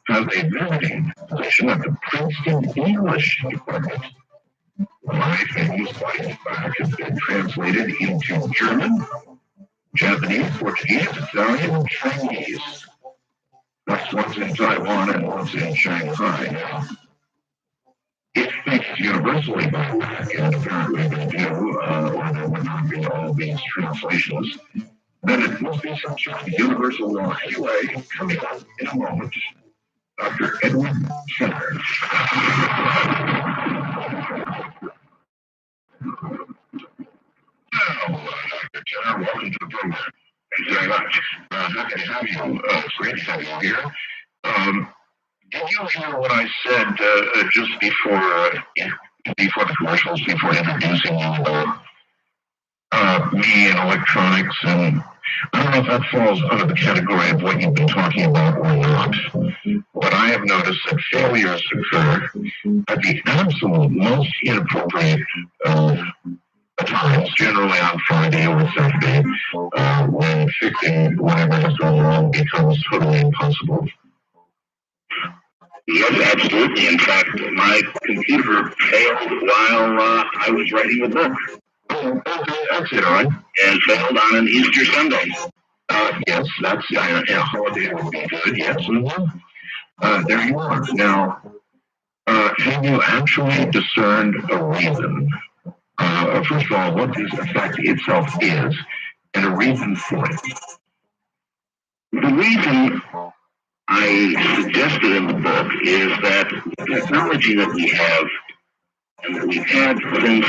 has a visiting position at the Princeton English Department. My famous life back has been translated into German, Japanese, Portuguese, Italian, and Chinese. That's once in Taiwan and once in Shanghai now. If things universally go back, and apparently they do, or there would not be all these translations, then it must be some sort of universal law. Anyway, coming up in a moment, Dr. Edward Tanner. Now, Dr. Tanner, welcome to the program. Thank you very much. Happy to have you. It's great to have you here. Did you hear what I said just before the commercials, before introducing you, me and electronics? And I don't know if that falls under the category of what you've been talking about or not, but I have noticed that failures occur at the absolute most inappropriate times, generally on Friday or Saturday, when fixing whatever has gone wrong becomes totally impossible. Yes, absolutely. In fact, my computer failed while I was writing the book. Oh, okay, that's it, all right. And failed on an Easter Sunday. Yes, that's a holiday would be good, yes. Mm-hmm. There you are. Now, have you actually discerned a reason? First of all, what this effect itself is, and a reason for it? The reason I suggested in the book is that the technology that we have, and that we've had since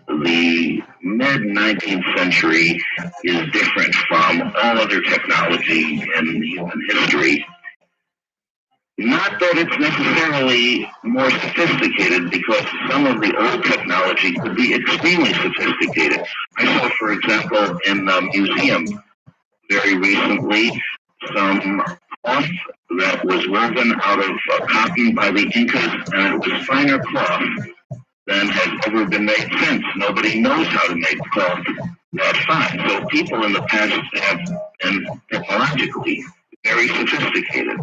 the mid-19th century, is different from all other technology in human history. Not that it's necessarily more sophisticated, because some of the old technology could be extremely sophisticated. I saw, for example, in the museum very recently, some cloth that was woven out of cotton by the Incas, and it was finer cloth than has ever been made since. Nobody knows how to make cloth that fine. So people in the past have been technologically very sophisticated.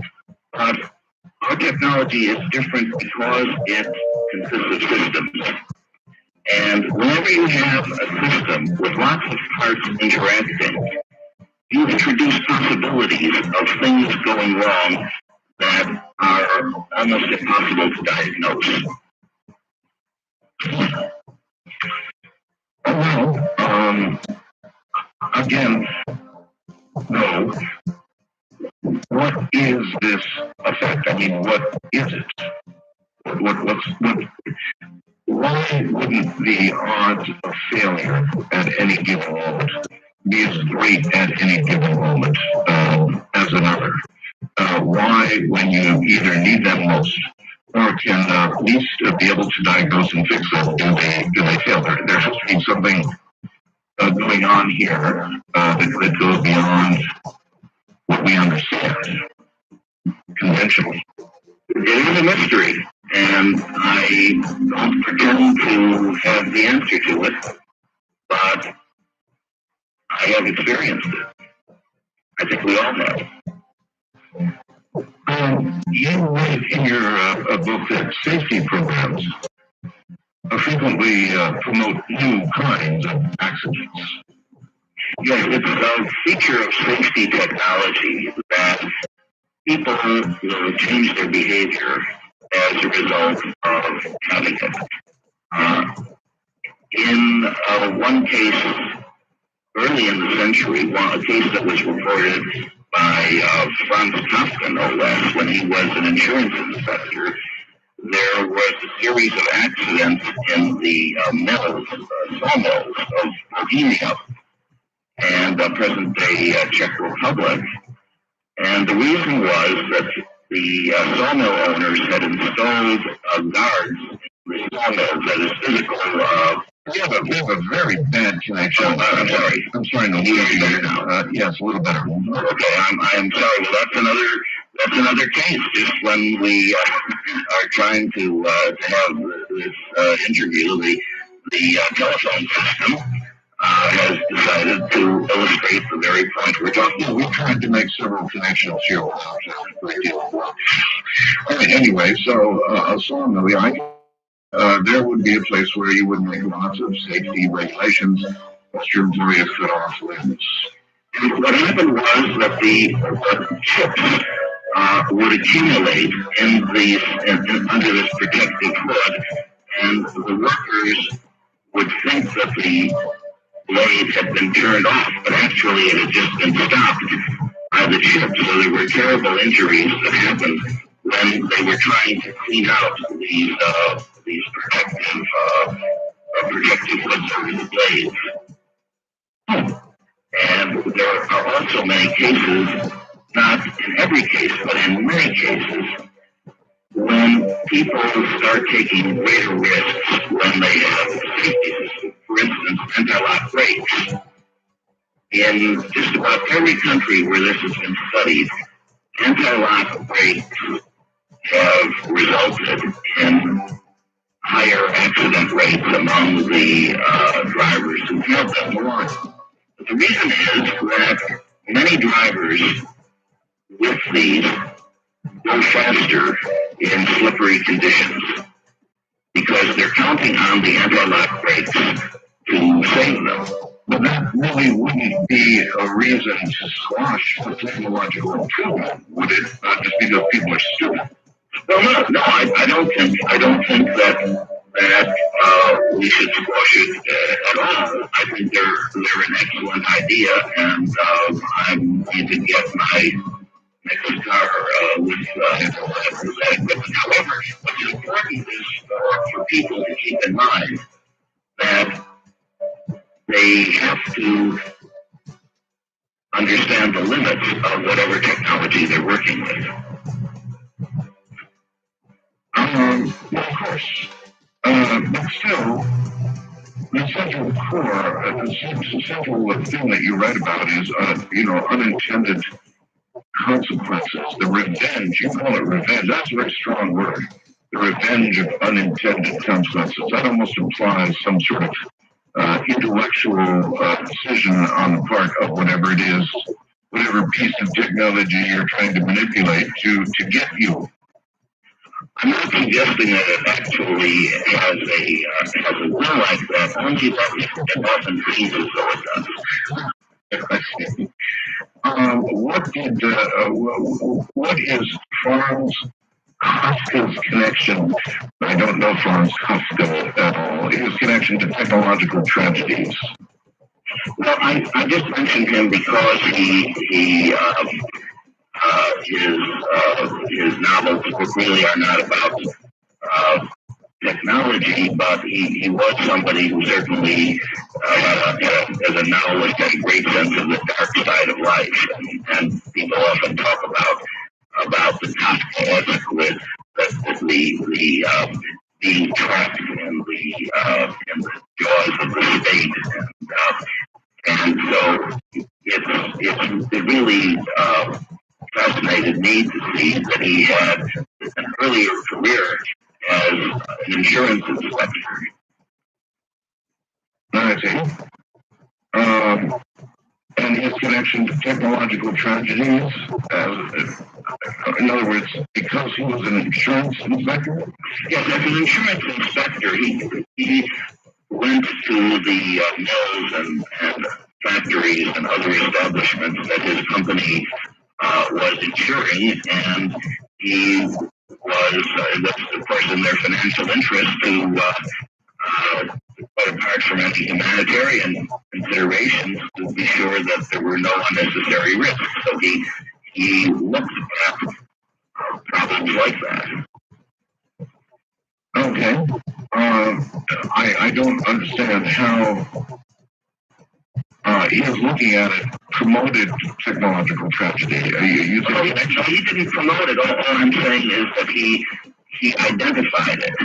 But our technology is different because it consists of systems. And whenever you have a system with lots of parts interacting, you introduce possibilities of things going wrong that are almost impossible to diagnose. Well, again, no. What is this effect? I mean, what is it? Why wouldn't the odds of failure at any given moment be as great at any given moment as another? Why, when you either need them most or can at least be able to diagnose and fix them, do they fail? There has to be something going on here that goes beyond what we understand conventionally. It is a mystery, and I don't pretend to have the answer to it, but I have experienced it. I think we all have. You write in your book that safety programs frequently promote new kinds of accidents. Yes, it's a feature of safety technology that people will change their behavior as a result of having it. In one case, early in the century, a case that was reported by Franz Kafka, no less, when he was an insurance inspector. There was a series of accidents in the sawmills of Bohemia and present-day Czech Republic. And the reason was that the sawmill owners had installed guards in the sawmills, that is physical. We have a very bad connection. I'm sorry. I'm sorry, no, we hear you better now. Yes, a little better. Okay, I'm sorry. Well, that's another case. Just when we are trying to have this interview, the telephone system has decided to illustrate the very point we're talking about. We've tried to make several connections here without a great deal of work. All right, anyway, so a sawmill, there would be a place where you would make lots of safety regulations, restrooms where you cut off limbs. And what happened was that the chips would accumulate under this protective hood, and the workers would think that the blade had been turned off, but actually it had just been stopped by the chip. So there were terrible injuries that happened when they were trying to clean out these protective hoods over the blades. And there are also many cases, not in every case, but in many cases, when people start taking greater risks when they have a safety system. For instance, anti-lock brakes. In just about every country where this has been studied, anti-lock brakes have resulted in higher accident rates among the drivers who have them. But the reason is that many drivers with these go faster in slippery conditions because they're counting on the anti-lock brakes to save them. But that really wouldn't be a reason to squash the technological improvement, would it? Just because people are stupid. Well, no, I don't think that we should squash it at all. I think they're an excellent idea, and I'm going to get my next car with that equipment. However, what's important is for people to keep in mind that they have to understand the limits of whatever technology they're working with. Well, of course. But still, the central core, the central thing that you write about is, unintended consequences. The revenge, you call it revenge, that's a very strong word. The revenge of unintended consequences. That almost implies some sort of intellectual decision on the part of whatever it is, whatever piece of technology you're trying to manipulate to get you. I'm not suggesting that it actually has a will like that, only that it often seems as though it does. What is Franz Kafka's connection? I don't know Franz Kafka at all. His connection to technological tragedies. Well, I just mentioned him because his novels really are not about technology, but he was somebody who certainly as a novelist had a great sense of the dark side of life, and people often talk about the Kafkaesque with the being trapped in the jaws of the state, and so it really fascinated me to see that he had an earlier career as an insurance inspector. I see. And his connection to technological tragedies, in other words, because he was an insurance inspector? Yes, as an insurance inspector, he went to the mills and factories and other establishments that his company was insuring, and he was, of course, in their financial interest to, quite apart from many humanitarian considerations to be sure that there were no unnecessary risks. So he looked at problems like that. Okay. I don't understand how he is looking at it, promoted technological tragedy. You think he didn't promote it. All I'm saying is that he identified it.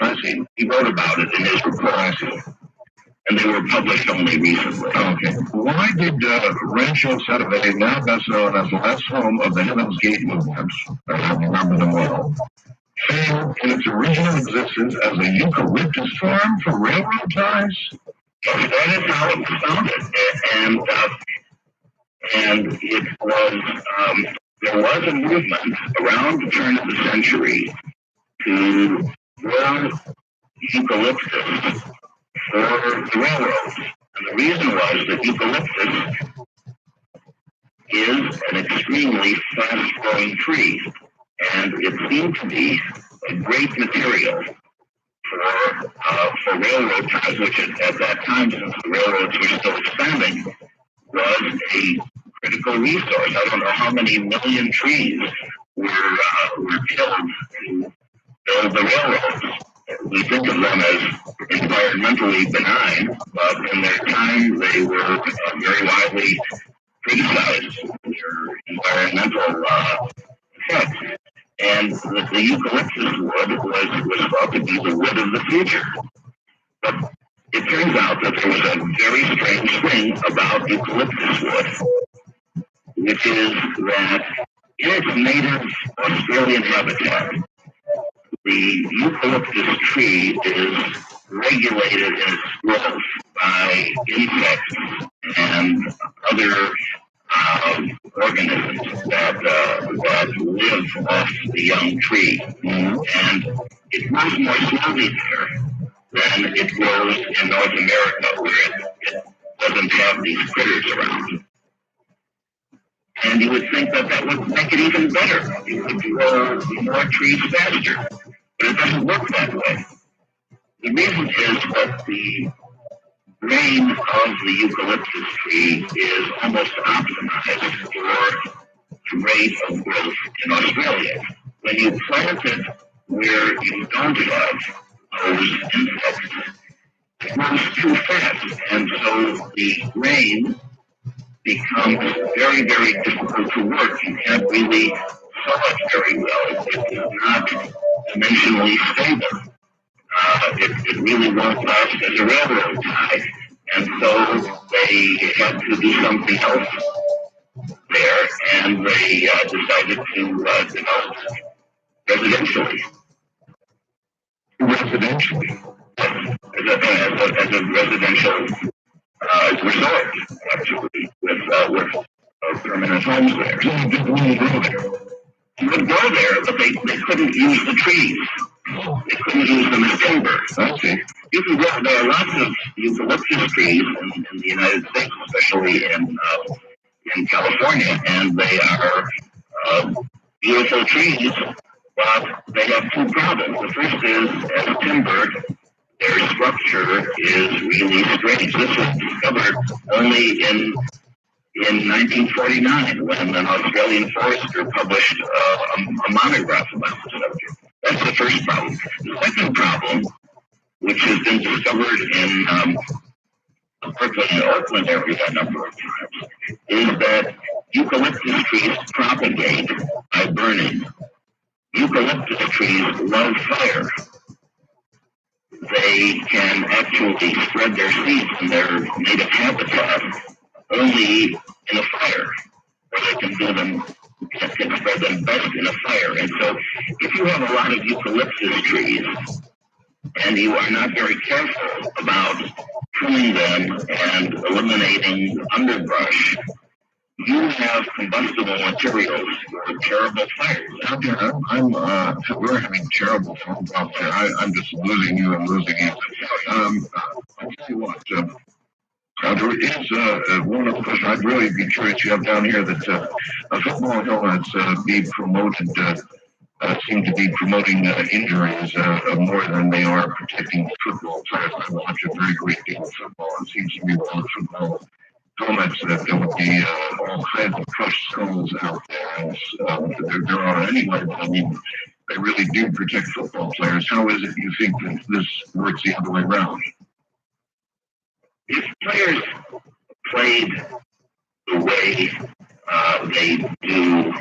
I see. He wrote about it in his report. I see. And they were published only recently. Okay. Why did Rancho Cervera, now best known as the last home of the Heaven's Gate movement, I remember them well, fail in its original existence as a eucalyptus farm for railroad ties? Yes, that is how it was founded. And it was, there was a movement around the turn of the century to grow eucalyptus for the railroads. And the reason was that eucalyptus is an extremely fast-growing tree, and it seemed to be a great material for railroad ties, which at that time, since the railroads were still expanding, was a critical resource. I don't know how many million trees were killed to build the railroads. We think of them as environmentally benign, but in their time they were very widely criticized for their environmental effects. And the eucalyptus wood was thought to be the wood of the future. But it turns out that there was a very strange thing about eucalyptus wood, which is that in its native Australian habitat, the eucalyptus tree is regulated in its growth by insects and other organisms that live off the young tree. And it grows more slowly there than it grows in North America, where it doesn't have these critters around. And you would think that would make it even better. You would grow more trees faster. But it doesn't work that way. The reason is that the grain of the eucalyptus tree is almost optimized for the rate of growth in Australia. When you plant it where you don't have those insects, it grows too fast. And so the grain becomes very, very difficult to work. You can't really saw it very well. It's not dimensionally stable. It really won't last as a railroad tie. And so they had to do something else there, and they decided to develop residentially. Residentially? As a residential resort, actually, with permanent homes there. So you didn't really go there? You would go there, but they couldn't use the trees. They couldn't use them as timber. Okay. You can go. There are lots of eucalyptus trees in the United States, especially in California, and they are beautiful trees, but they have two problems. The first is, as timber, their structure is really strange. This was discovered only in 1949, when an Australian forester published a monograph about the subject. That's the first problem. The second problem, which has been discovered in Berkeley and Oakland area a number of times, is that eucalyptus trees propagate by burning. Eucalyptus trees love fire. They can actually spread their seeds in their native habitat only in a fire, or they can spread them best in a fire. And so if you have a lot of eucalyptus trees and you are not very careful about pruning them and eliminating underbrush, you have combustible materials for terrible fires. We're having terrible phone problems here. I'm just losing you and losing you. I'll tell you what, there is one other question I'd really be curious. You have down here that football helmets seem to be promoting injuries more than they are protecting football players. I watch a very very great deal of football. It seems to me a lot of football helmets that there would be all kinds of crushed skulls out there. There are anyway, but I mean, they really do protect football players. How is it you think that this works the other way around? If players played the way they do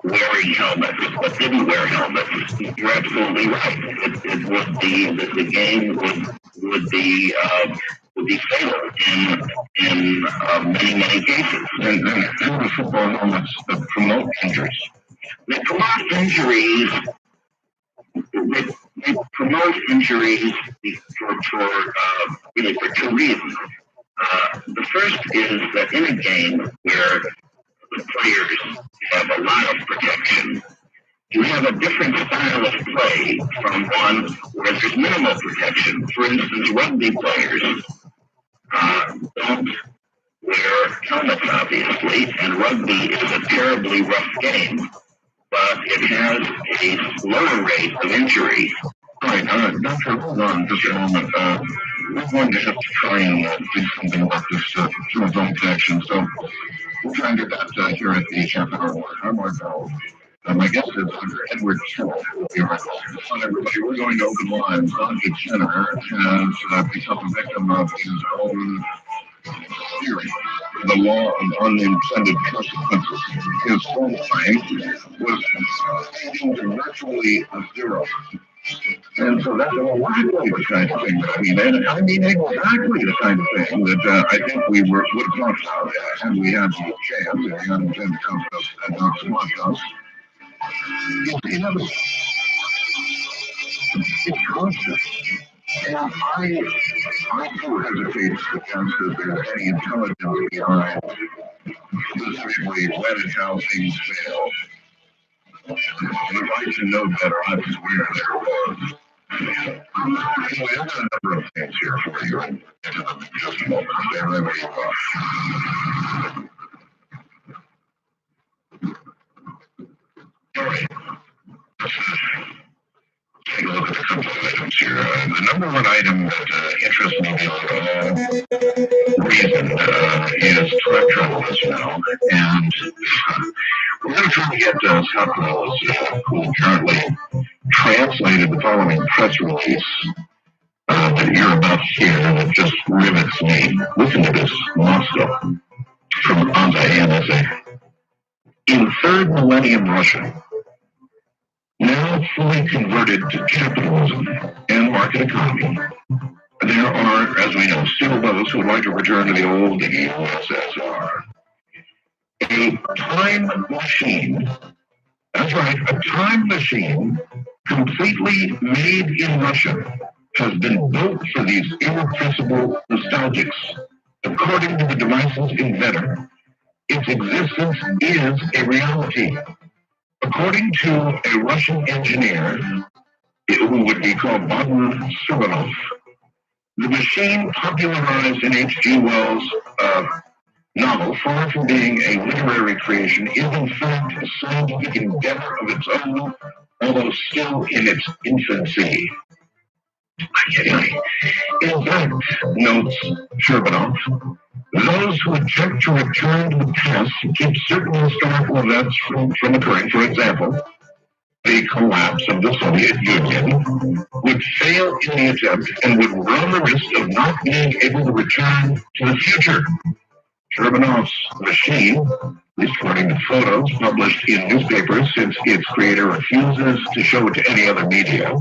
wearing helmets, but didn't wear helmets, you're absolutely right. It would be the game would be fatal in many cases. And the football helmets promote injuries. They promote injuries. They promote injuries really for two reasons. The first is that in a game where the players have a lot of protection, you have a different style of play from one where there's minimal protection. For instance, rugby players don't wear helmets, obviously, and rugby is a terribly rough game, but it has a lower rate of injury. Right, Doctor, hold on just a moment. We're going to have to try and do something about this chromosomal connection, so we'll try and get that here at the half hour. I'm Mark Bell. My guest is Dr. Edward Carroll. Hi, everybody. We're going to open lines. Dr. Jenner has become a victim of his own theory, the law of unintended consequences. His whole thing was leading to virtually zero. And so that's exactly the kind of thing that I mean exactly the kind of thing that I think we would have talked about had we had the chance, if the unintended consequences had not squashed us. It's inevitable. It's constant. And I do hesitate to suggest that there's any intelligence behind specifically when and how things fail. And if I can know better, I swear there was. Anyway, I've got a number of things here for you. And just a moment, stay right where you are. All right. Take a look at a couple of items here. The number one item that interests me beyond reason is chemtrails now. And we're going to try to get Scott Wells, who currently translated the following press release that you're about to hear that just rivets me. Listen to this, Moscow, from Anza ANSA. In third millennium Russia, now fully converted to capitalism and market economy, there are, as we know, still those who would like to return to the old USSR. A time machine, that's right, a time machine completely made in Russia has been built for these irrepressible nostalgics. According to the device's inventor, its existence is a reality. According to a Russian engineer, who would be called Bohdan Suvanov, the machine popularized in H.G. Wells' novel, far from being a literary creation, is in fact a scientific endeavor of its own, although still in its infancy. In fact, notes Sherbanov, those who attempt to return to the past to keep certain historical events from occurring, for example, the collapse of the Soviet Union, would fail in the attempt and would run the risk of not being able to return to the future. Sherbanov's machine, at least according to photos published in newspapers since its creator refuses to show it to any other media,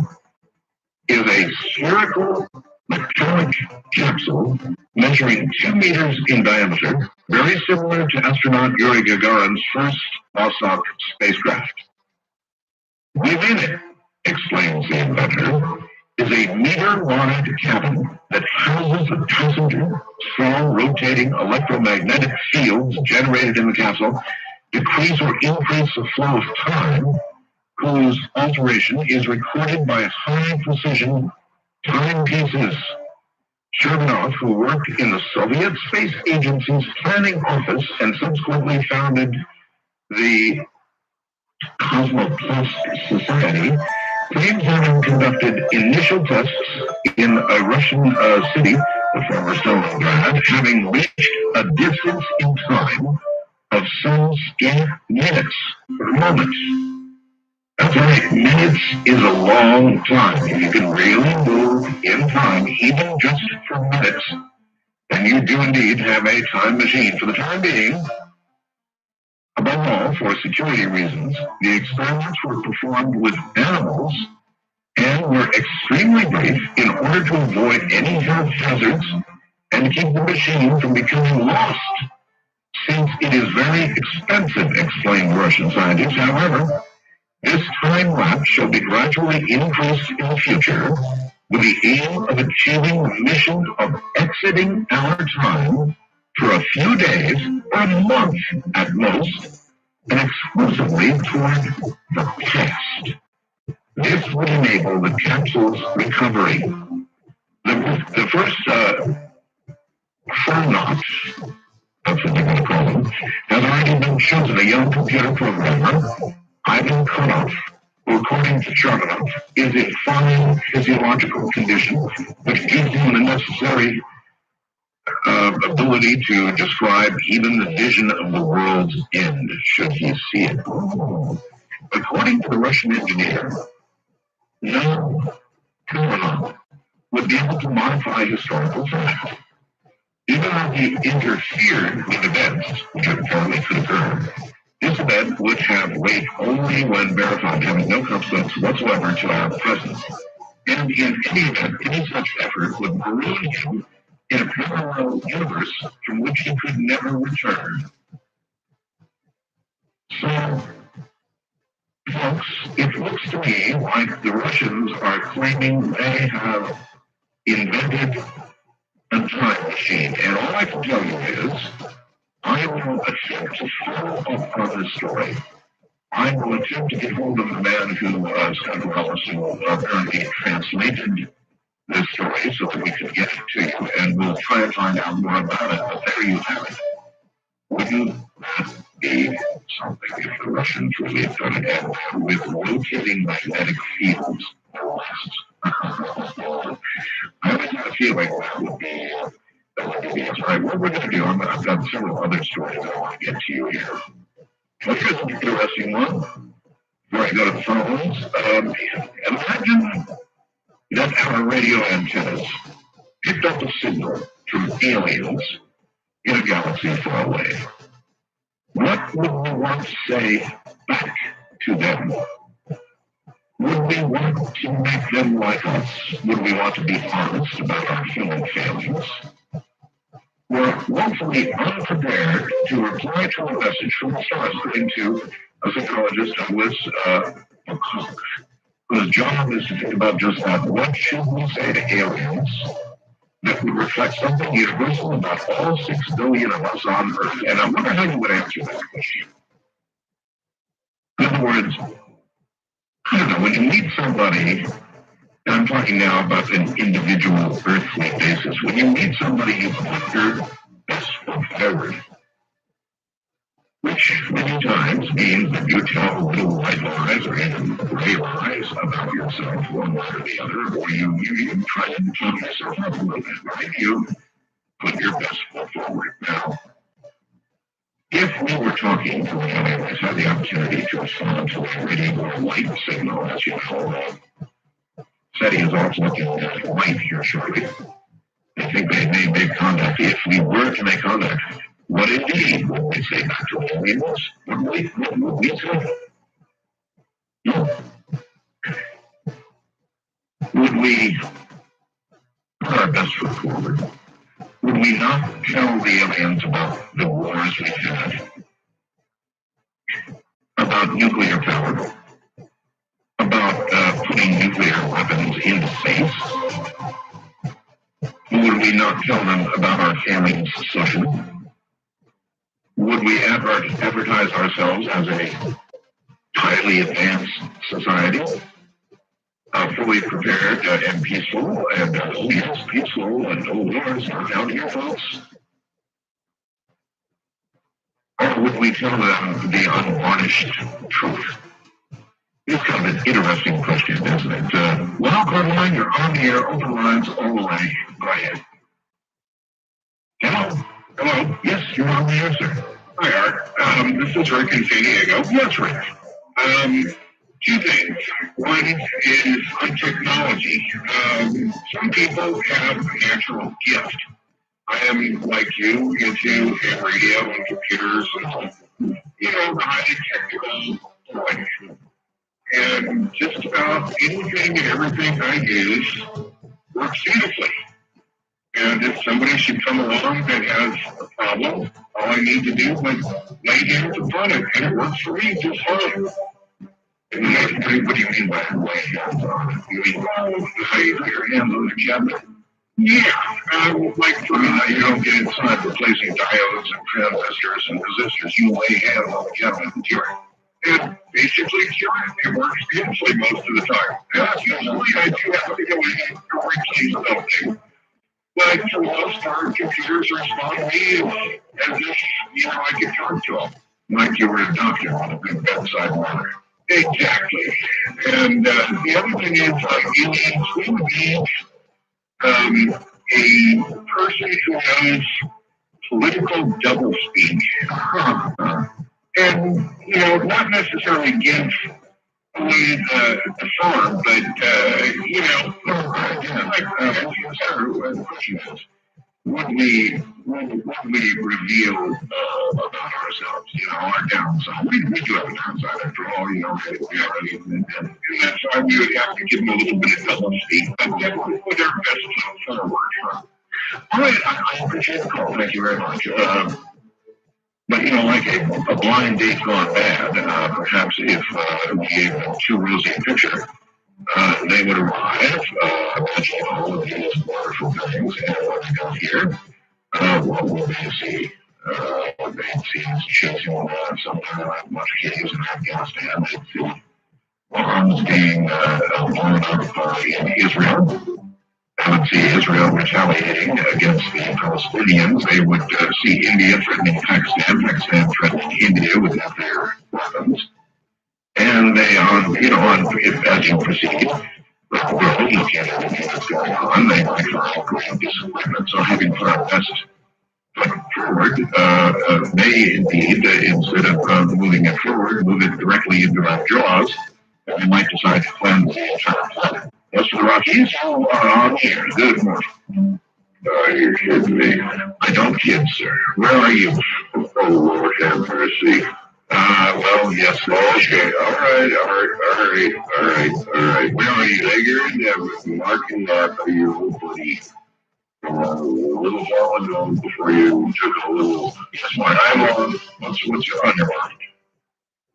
is a spherical metallic capsule measuring 2 meters in diameter, very similar to astronaut Yuri Gagarin's first Vostok spacecraft. Within it, explains the inventor, is a meter-wide cabin that houses a passenger, strong rotating electromagnetic fields generated in the capsule decrease or increase the flow of time, whose alteration is recorded by high-precision timepieces. Sherbanov, who worked in the Soviet Space Agency's planning office and subsequently founded the Cosmoplus Society, claims having conducted initial tests in a Russian city, the former Stalingrad, having reached a distance in time of some scant minutes or moments. That's right, minutes is a long time. If you can really move in time, even just for minutes, then you do indeed have a time machine. For the time being, above all, for security reasons, the experiments were performed with animals and were extremely brief in order to avoid any health hazards and keep the machine from becoming lost. Since it is very expensive, explained Russian scientists, however, this time lapse shall be gradually increased in the future with the aim of achieving the mission of exiting our time for a few days or a month at most, and exclusively toward the past. This would enable the capsule's recovery. The first chrononauts, that's what they're going to call them, has already been chosen, a young computer programmer, Ivan Konov, who, according to Charmanov, is in fine physiological condition, which gives him the necessary ability to describe even the vision of the world's end, should he see it. According to the Russian engineer, no Charmanov would be able to modify historical fact. Even though he interfered with events, which apparently could occur, this event would have weight only when verified, having no consequence whatsoever to our present. And in any event, any such effort would maroon him in a parallel universe from which he could never return. So, folks, it looks to me like the Russians are claiming they have invented a time machine. And all I can tell you is, I will attempt to follow up on this story. I will attempt to get hold of the man who Scott Wallace, who apparently translated this story so that we can get it to you, and we'll try and find out more about it. But there you have it. Wouldn't that be something if the Russians really had done it, and with rotating magnetic fields? I always had a feeling that would be yes, all right, what we're going to do, I've got several other stories I want to get to you here. But here's an interesting one. Before I go to the phones, imagine that our radio antennas picked up a signal from aliens in a galaxy far away. What would we want to say back to them? Would we want to make them like us? Would we want to be honest about our human failings? Were woefully unprepared to reply to a message from the stars, according to a psychologist Douglas McCulloch, whose job is to think about just that. What should we say to aliens that would reflect something universal about all 6 billion of us on Earth? And I wonder how you would answer that question. In other words, I don't know, when you meet somebody, and I'm talking now about an individual earthly basis. When you meet somebody, you put your best foot forward, which many times means that you tell little white lies or even gray lies about yourself, one way or the other, or you try to talk yourself up a little bit, right? You put your best foot forward. Now, if we were talking to an alien, had the opportunity to respond to a radio or light signal, as you know, SETI is also looking at light here shortly. I think they may make contact. If we were to make contact, what indeed would we say back to aliens? What would we say? No. Would we put our best foot forward? Would we not tell the aliens about the wars we've had? About nuclear power? About putting nuclear weapons into space? Would we not tell them about our failings socially? Would we advertise ourselves as a highly advanced society, fully prepared and peaceful, and oh yes, peaceful, and no wars, not down here, folks? Or would we tell them the unvarnished truth? It's kind of an interesting question, isn't it? Well, Carline, you're on the air, open lines all the way. Go ahead. Hello? Hello? Yes, you're on the air, sir. Hi, Art. This is Rick in San Diego. Yes, Rick. Two things. One is on technology. Some people have a natural gift. I am, like you, into radio and computers and, the highly technical like, and just about anything and everything I use works beautifully. And if somebody should come along that has a problem, all I need to do is lay hands upon it, and it works for me just fine. What do you mean by lay hands on it? You mean lay your hands on the cabinet? Yeah, you don't get inside replacing diodes and transistors and resistors. You lay hands on the cabinet and cure it. And basically cure it. It works beautifully most of the time. And usually I do have to go in and replace something. But for the most part, computers respond to me as if, I can talk to them. Like you were a doctor on a big bedside manner. Exactly. And the other thing is, we would need a person who knows political doublespeak. And, not necessarily give away the farm, but, the question is, would we reveal about ourselves, our downside? We do have a downside after all, and that's why we would have to give them a little bit of double speak, but that would put our best foot forward. All right, I appreciate the call. Thank you very much. But, like a blind date gone bad, perhaps if we gave them too rosy a picture, they would arrive, imagining all of these wonderful things, and when they come here, what will they see? What they see is chasing something like modification in Afghanistan. They see bombs being blown up in Israel. They would see Israel retaliating against the Palestinians. They would see India threatening Pakistan, Pakistan threatening India with nuclear weapons. And they, as you proceed, we're all looking at everything that's going on. They might find great disappointment. So having put our best foot forward, may indeed, instead of moving it forward, move it directly into our jaws, and we might decide to cleanse the entire planet. As for the Rockies, you are on here. Good morning. You're kidding me. I don't kid, sir. Where are you? Oh, Lord have mercy. Well, yes. Okay. All right. Where are you? You're in Denver. Marking that for your buddy. A little while ago before you took a little. Yes, I'm on. What's on your mind?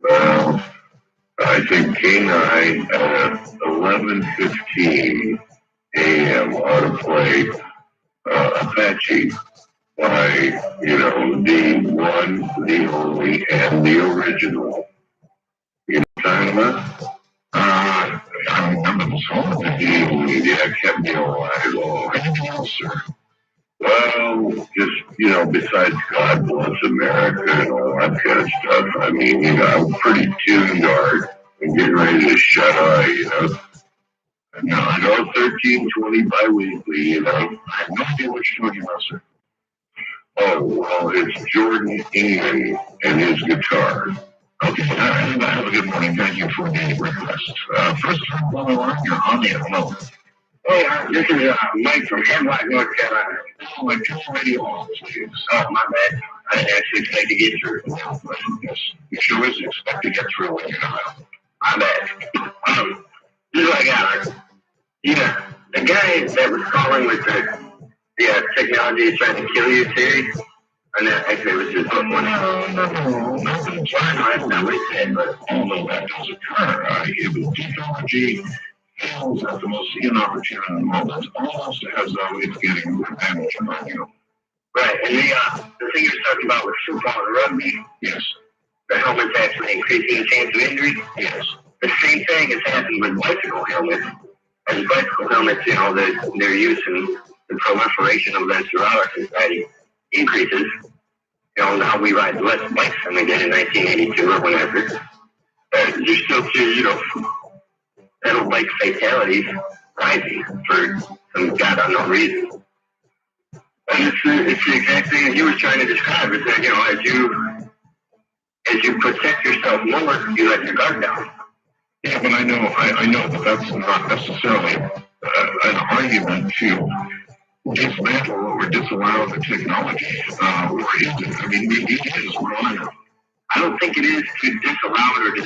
Well, I think K9 at 11:15 a.m. ought to play Apache by, the one, the only, and the original. You know what I'm talking about? I remember the song. Yeah, kept me alive. Oh, anything else, sir? Well, just, besides God Bless America and all that kind of stuff, I mean, I'm pretty tuned, Art. I'm getting ready to shut eye, No, I know 1320 bi-weekly, I have no idea what you're talking about, sir. Oh, well, it's Jordan Inman and his guitar. Okay, have a good morning. Thank you for the request. First time on the line, you're on the hello. Oh, this is Mike from Hemlock, North Carolina. Oh, like turn the radio off, please. Oh, my bad. I didn't actually expect to get through. Well, yes, you sure is expect to get through when you're not out. My bad. This is what I got. Yeah, the guy that was calling with the technology is trying to kill you theory. And that actually was just one. No. That's not what he said, but although that does occur, if technology fails at the most inopportune moment, almost as though it's getting advantage on you. Right, and the thing you were talking about with football and rugby. Yes. The helmet's actually increasing the chance of injury. Yes. The same thing has happened with bicycle helmets. As bicycle helmets, their use and the proliferation of them throughout our society increases. Now we ride less bikes than we did in 1982 or whenever. You still see, settled like fatalities rising for some god unknown reason. And it's the exact thing that he was trying to describe. Is that, as you protect yourself more, you let your guard down. Yeah, but I know that that's not necessarily an argument to dismantle or disallow the technology, or is it? I mean, it is. I don't think it is to disallow it or dismantle